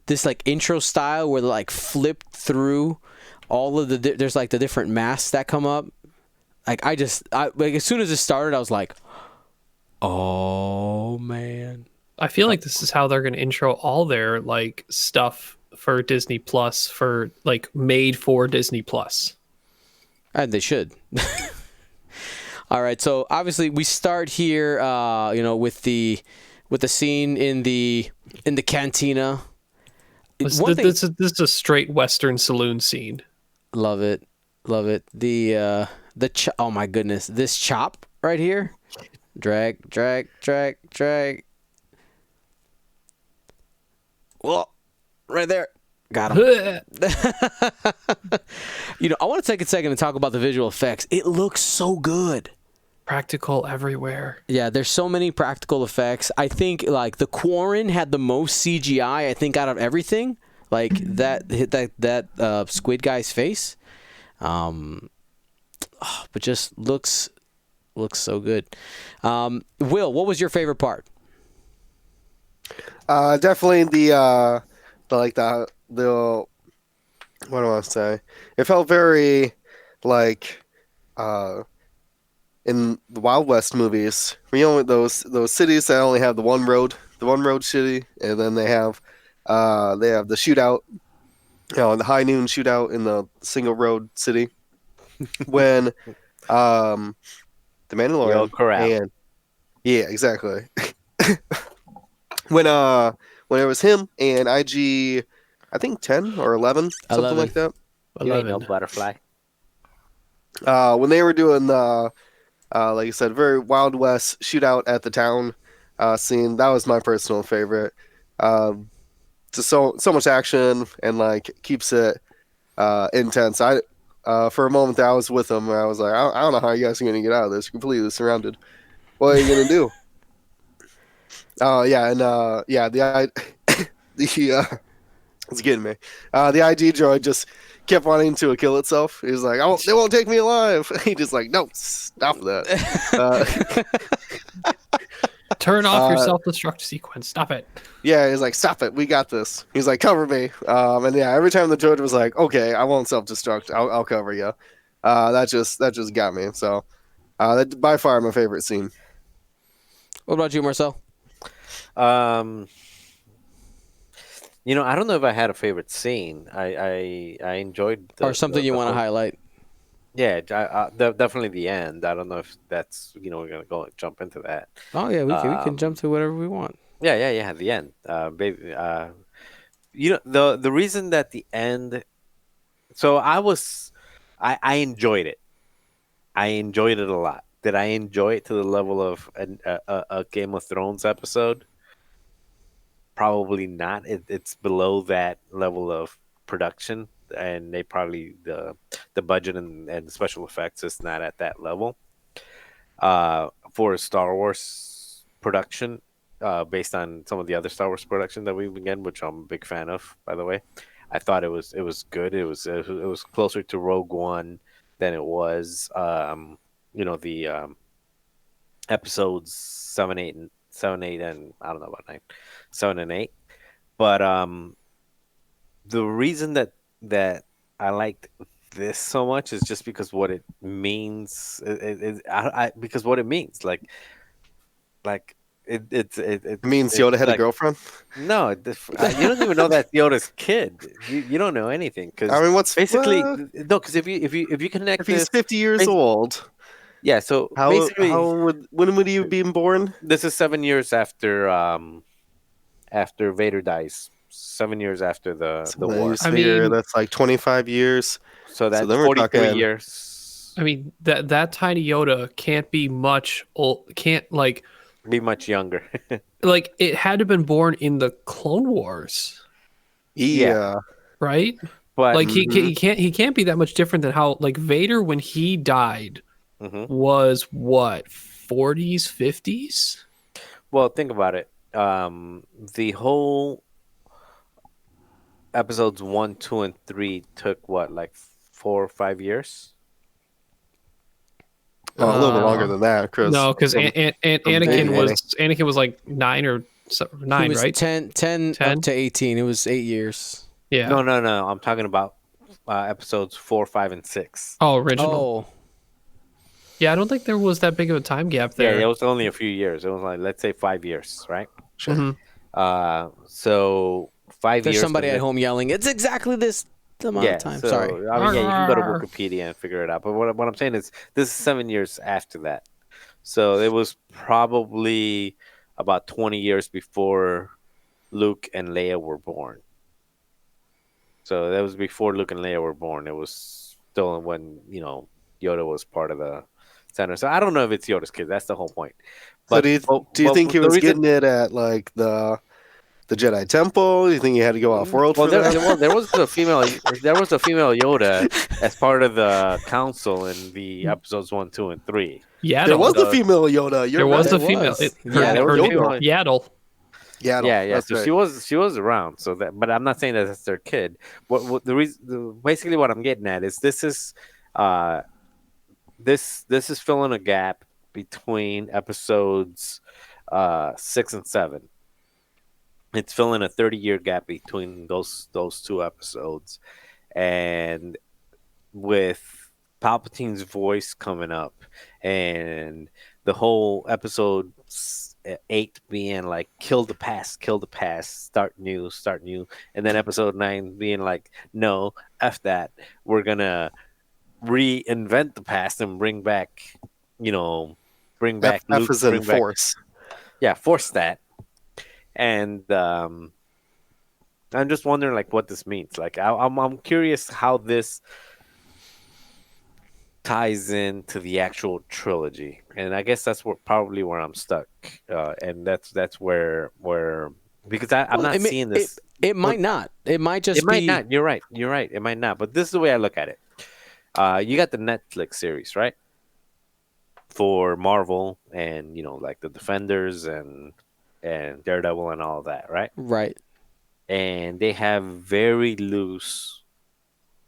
this intro style where they like flip through all of there's like the different masks that come up. Like as soon as it started, I was like, oh man. I feel like this is how they're going to intro all their like stuff for Disney Plus, for like made for Disney Plus. And they should. All right, so obviously we start here, with the scene in the cantina. This is a straight Western saloon scene. Love it. Oh my goodness, this chop right here, drag. Well, right there. Got him. I want to take a second to talk about the visual effects. It looks so good. Practical everywhere. Yeah, there's so many practical effects. I think like the Quarren had the most CGI, I think, out of everything. Like that squid guy's face. But just looks so good. Will, what was your favorite part? Definitely the what do I want to say? It felt very like in the Wild West movies. Those cities that only have the one road city, and then they have the shootout, the high noon shootout in the single road city. When the Mandalorian and yeah, exactly. When it was him and IG, I think 10 or 11, something like that. You ain't no butterfly. When they were doing the, like you said, very Wild West shootout at the town scene, that was my personal favorite. Just so much action and like keeps it intense. For a moment I was with them, I was like, I don't know how you guys are gonna get out of this. You're completely surrounded. What are you gonna do? It's getting me. The IG droid just kept wanting to kill itself. He was like, they won't take me alive. He just like, no, stop that. Turn off your self-destruct sequence. Stop it. Yeah, he's like, stop it. We got this. He's like, cover me. And yeah, every time the droid was like, okay, I won't self-destruct. I'll cover you. That just got me. So that's by far my favorite scene. What about you, Marcel? I don't know if I had a favorite scene. I enjoyed or something you want to highlight. Yeah, definitely the end. I don't know if that's we're gonna go jump into that. Oh yeah, we can jump to whatever we want. Yeah. The end, baby. The reason that the end. So I enjoyed it. I enjoyed it a lot. Did I enjoy it to the level of a Game of Thrones episode? Probably not. It's below that level of production, and they probably the budget and special effects is not at that level. For a Star Wars production, based on some of the other Star Wars production that we've begun, which I'm a big fan of, by the way, I thought it was good. It was closer to Rogue One than it was the episodes 7, 8, and I don't know about 9, 7 and 8. But the reason that I liked this so much is just because what it means. Because what it means, it means Yoda had a girlfriend. No, you don't even know that's Yoda's kid. You don't know anything because I mean, what's basically no? Because if you connect, if he's 50 years old. Yeah, so basically, when would he have been born? This is 7 years after Vader dies. 7 years after the war. I mean, that's like 25 years. So that's 43 years. I mean, that tiny Yoda can't be much old. Can't be much younger. Like it had to have been born in the Clone Wars. Yeah. Right. But like he can't be that much different than how like Vader when he died was what, 40s, 50s? Well, think about it. The whole episodes 1, 2, and 3 took what, like 4 or 5 years? Oh, a little bit longer than that, Chris. No, because Anakin was like 9 or 9, He was right? 10 up to 18. It was 8 years. Yeah. No. I'm talking about episodes 4, 5, and 6. Oh, original. Oh, Yeah, I don't think there was that big of a time gap there. Yeah, it was only a few years. It was like, let's say 5 years, right? Sure. So 5 there's years. somebody at home yelling, "It's exactly this amount of time." So, Sorry. I mean, yeah, you can go to Wikipedia and figure it out. But what I'm saying is, this is 7 years after that. So it was probably about 20 years before Luke and Leia were born. So that was before Luke and Leia were born. It was still when, Yoda was part of the center. So I don't know if it's Yoda's kid. That's the whole point. So do you think he was getting it at like the Jedi Temple? Do you think he had to go off world for that? There was a female Yoda as part of the council in the episodes 1, 2, and 3. Yeah, there was the female Yoda. There was the female. Yaddle. Yaddle. Yeah. So right. she was around. So that, but I'm not saying that that's their kid. What the reason? Basically, what I'm getting at is this is filling a gap between episodes 6 and 7. It's filling a 30-year gap between those two episodes, and with Palpatine's voice coming up, and the whole episode 8 being like kill the past, start new, and then episode 9 being like no, F that, we're gonna reinvent the past and bring back Luke, F is in force. Yeah, force that. And I'm just wondering like what this means. Like I'm curious how this ties into the actual trilogy, and I guess that's probably where I'm stuck. And that's where because I'm not seeing this. It might not. It might just. It might not. You're right. It might not. But this is the way I look at it. You got the Netflix series, right? For Marvel and like the Defenders and Daredevil and all of that, right? Right. And they have very loose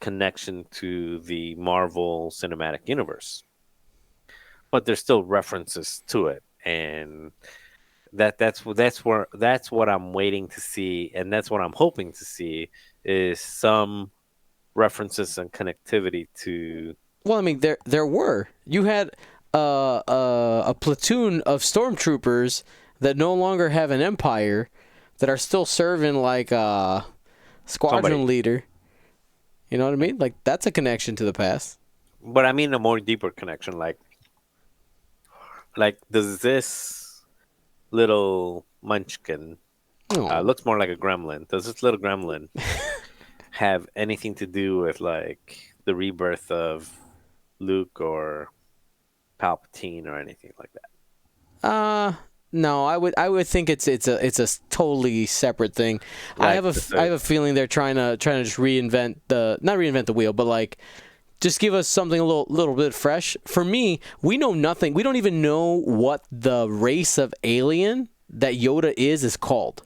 connection to the Marvel Cinematic Universe, but there's still references to it, and that's what I'm waiting to see, and that's what I'm hoping to see is some references and connectivity to. Well, I mean, there were. You had a platoon of stormtroopers that no longer have an empire, that are still serving like a squadron leader. You know what I mean? Like, that's a connection to the past. But I mean a more deeper connection. Like does this little munchkin looks more like a gremlin? Does this little gremlin have anything to do with like the rebirth of Luke or Palpatine or anything like that? No, I would think it's a totally separate thing. Like I have a feeling they're trying to just not reinvent the wheel, but like just give us something a little bit fresh. For me, we know nothing. We don't even know what the race of alien that Yoda is called.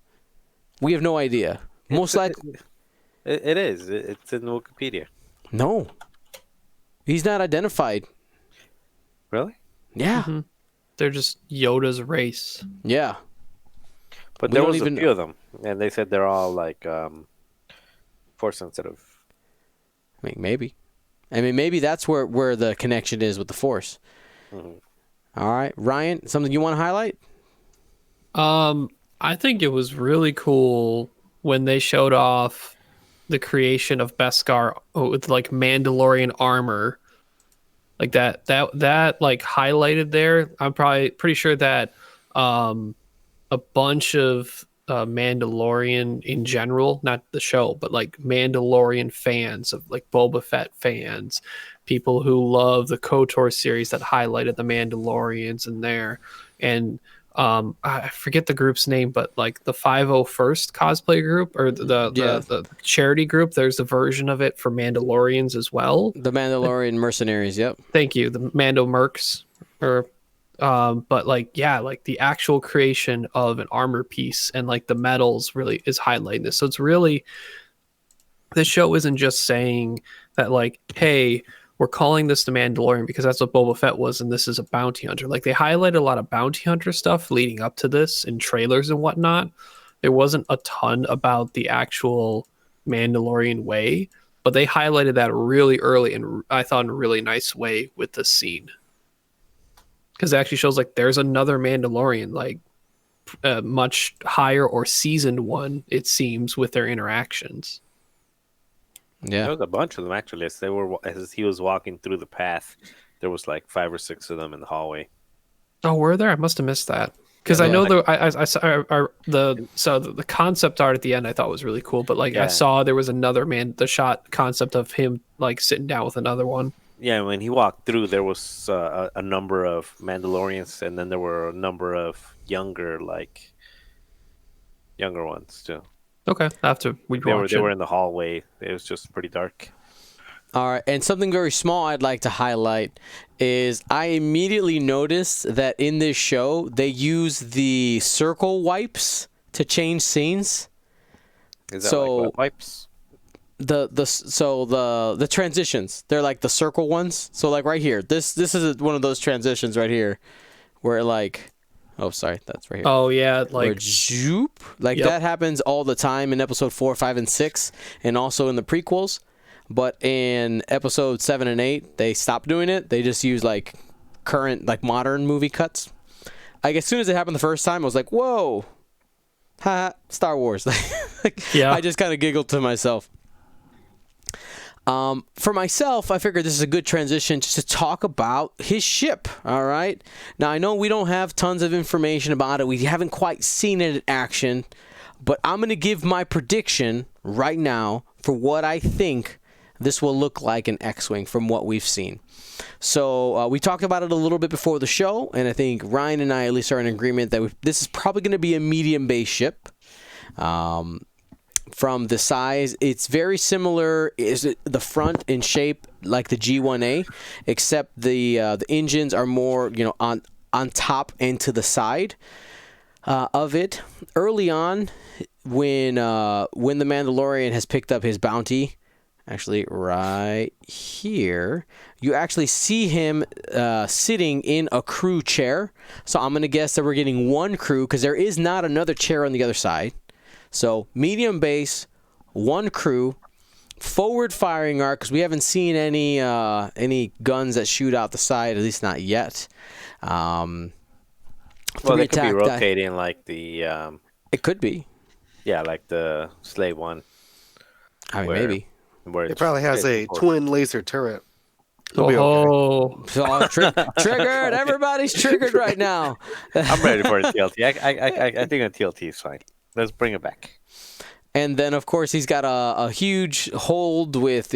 We have no idea. Most likely, it is. It's in Wikipedia. No, he's not identified. Really? Yeah. Mm-hmm. They're just Yoda's race. Yeah. But there was a few of them, and they said they're all like force sensitive. I mean, maybe. Maybe that's where the connection is with the Force. Mm-hmm. All right, Ryan, something you want to highlight? I think it was really cool when they showed off the creation of Beskar with like Mandalorian armor. Like that like highlighted there. I'm probably pretty sure that a bunch of Mandalorian in general, not the show, but like Mandalorian fans, of like Boba Fett fans, people who love the KOTOR series that highlighted the Mandalorians in there, and I forget the group's name, but like the 501st cosplay group or the charity group. There's a version of it for Mandalorians as well. The Mandalorian mercenaries. Yep. Thank you, the Mando Mercs. Or, but like like the actual creation of an armor piece and like the metals really is highlighting this. So it's really, this show isn't just saying that like, hey, we're calling this the Mandalorian because that's what Boba Fett was, and this is a bounty hunter. Like, they highlighted a lot of bounty hunter stuff leading up to this in trailers and whatnot. There wasn't a ton about the actual Mandalorian way, but they highlighted that really early, and I thought in a really nice way with this scene. Because it actually shows like there's another Mandalorian, like a much higher or seasoned one, it seems, with their interactions. Yeah. There was a bunch of them actually. As he was walking through the path, there was like 5 or 6 of them in the hallway. Oh, were there? I must have missed that. Because I know the concept art at the end I thought was really cool, but like I saw there was another the shot concept of him like sitting down with another one. Yeah, when he walked through, there was a number of Mandalorians, and then there were a number of younger ones too. Okay, after they were in the hallway. It was just pretty dark. All right, and something very small I'd like to highlight is I immediately noticed that in this show they use the circle wipes to change scenes. Is that like what wipes? The transitions, they're like the circle ones. So like right here, this is one of those transitions right here where like, oh sorry, that's right here. Oh yeah, like where zoop, like that happens all the time in episode 4, 5, and 6, and also in the prequels. But in episode 7 and 8, they stopped doing it. They just use like current, like modern movie cuts. Like as soon as it happened the first time, I was like, whoa, ha, Star Wars. I just kind of giggled to myself. For myself, I figured this is a good transition just to talk about his ship. All right. Now, I know we don't have tons of information about it. We haven't quite seen it in action, but I'm going to give my prediction right now for what I think this will look like in X-Wing from what we've seen. So we talked about it a little bit before the show, and I think Ryan and I at least are in agreement that this is probably going to be a medium-base ship. From the size, it's very similar. Is it the front in shape like the G1A, except the engines are more on top and to the side of it. Early on, when the Mandalorian has picked up his bounty, actually right here, you actually see him sitting in a crew chair. So I'm gonna guess that we're getting one crew because there is not another chair on the other side. So medium base, one crew, forward firing arc because we haven't seen any guns that shoot out the side, at least not yet. Well, they could be rotating like the. It could be. Yeah, like the Slave One. I mean, maybe. It probably has a twin laser turret. Oh, triggered! Everybody's triggered right now. I'm ready for a TLT. I think a TLT is fine. Let's bring it back. And then, of course, he's got a huge hold with,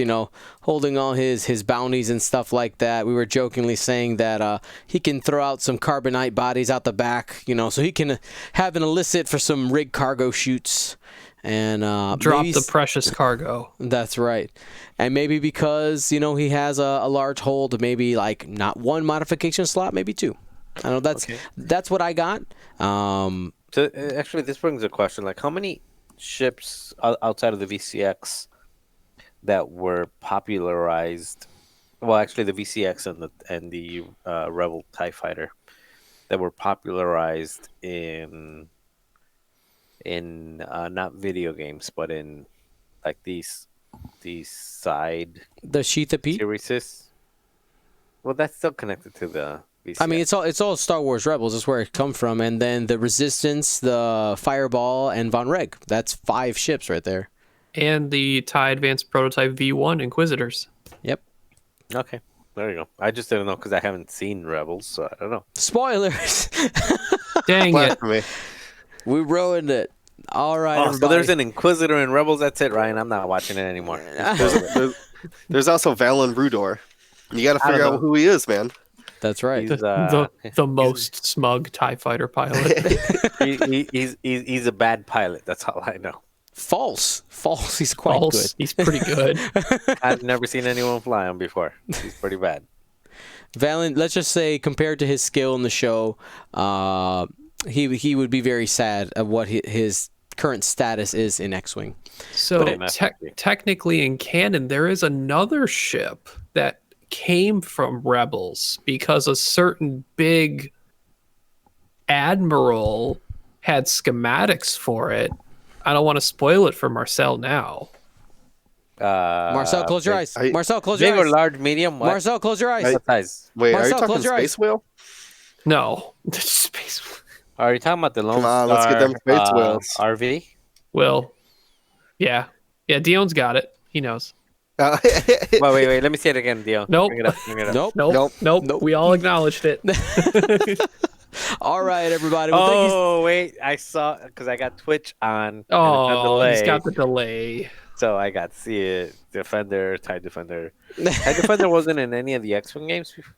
holding all his bounties and stuff like that. We were jokingly saying that he can throw out some carbonite bodies out the back, so he can have an illicit for some rig cargo shoots. And drop the precious cargo. That's right. And maybe because, he has a large hold, maybe like not one modification slot, maybe 2. I don't know. That's what I got. So actually, this brings a question: like, how many ships outside of the VCX that were popularized? Well, actually, the VCX and the Rebel TIE Fighter that were popularized in not video games, but in like these side the Sheetha Pete series. Well, that's still connected to the. I mean, it's all Star Wars Rebels. That's where it come from, and then the Resistance, the Fireball, and Von Reg. That's 5 ships right there. And the TIE Advanced Prototype V1 Inquisitors. Yep. Okay, there you go. I just didn't know because I haven't seen Rebels, so I don't know. Spoilers. Dang it! We ruined it. All right, everybody. So there's an Inquisitor in Rebels. That's it, Ryan. I'm not watching it anymore. There's also Valen Rudor. You got to figure out who he is, man. That's right. He's, The most smug TIE fighter pilot. he's a bad pilot. That's all I know. False. He's quite False. He's pretty good. I've never seen anyone fly him before. He's pretty bad. good. Valen, let's just say, compared to his skill in the show, he would be very sad of what his current status is in X-Wing. So But technically in canon, there is another ship that came from Rebels because a certain big admiral had schematics for it. I don't want to spoil it for Marcel now. Marcel, close your eyes. I- Marcel, close your Big or eyes. large, medium? What? Marcel, close your eyes. What size? Wait, are Marcel, you talking close your eyes. space whale? No, space. Are you talking about the Lone Come on, let's get them Star, space whales. RV? Well, yeah, Dion's got it. He knows. Wait. Let me say it again, Dion. Nope. Bring it up. Bring it up. Nope. We all acknowledged it. All right, everybody. Well, thank you. Oh, wait. I saw, because I got Twitch on. and Oh, the he's delay, got the delay. So I got see it. Defender, TIE Defender. TIE Defender wasn't in any of the X-Wing games before.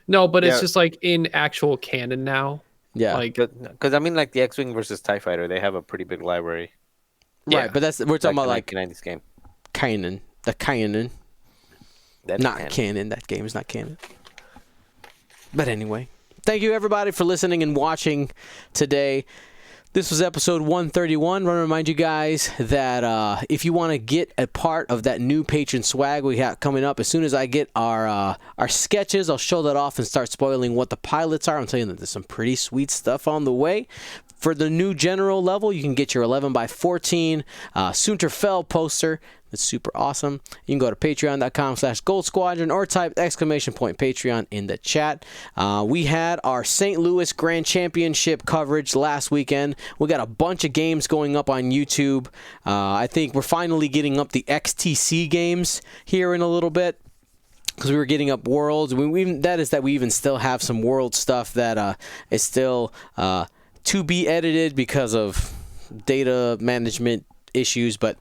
No, but it's Yeah. just like in actual canon now. Yeah, Like, Because I mean, like the X-Wing versus TIE Fighter, they have a pretty big library. right. yeah. But we're talking about like 1990s game. canon. The canon. That's Not canon. That game is not canon. But anyway, thank you everybody for listening and watching today. This was episode 131. I want to remind you guys that if you want to get a part of that new patron swag we have coming up, as soon as I get our sketches, I'll show that off and start spoiling what the pilots are. I'm telling you that there's some pretty sweet stuff on the way. For the new general level, you can get your 11x14 Sunterfell poster. That's super awesome. You can go to patreon.com/Gold Squadron or type !Patreon in the chat. We had our St. Louis Grand Championship coverage last weekend. We got a bunch of games going up on YouTube. I think we're finally getting up the XTC games here in a little bit, because we were getting up Worlds. We even still have some World stuff that is still to be edited because of data management issues, but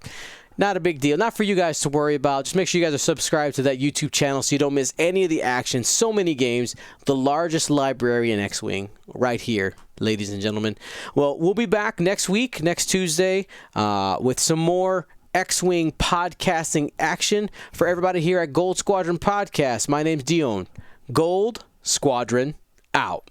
not a big deal. Not for you guys to worry about. Just make sure you guys are subscribed to that YouTube channel so you don't miss any of the action. So many games. The largest library in X-Wing right here, ladies and gentlemen. Well, we'll be back next week, next Tuesday, with some more X-Wing podcasting action for everybody here at Gold Squadron Podcast. My name's Dion. Gold Squadron out.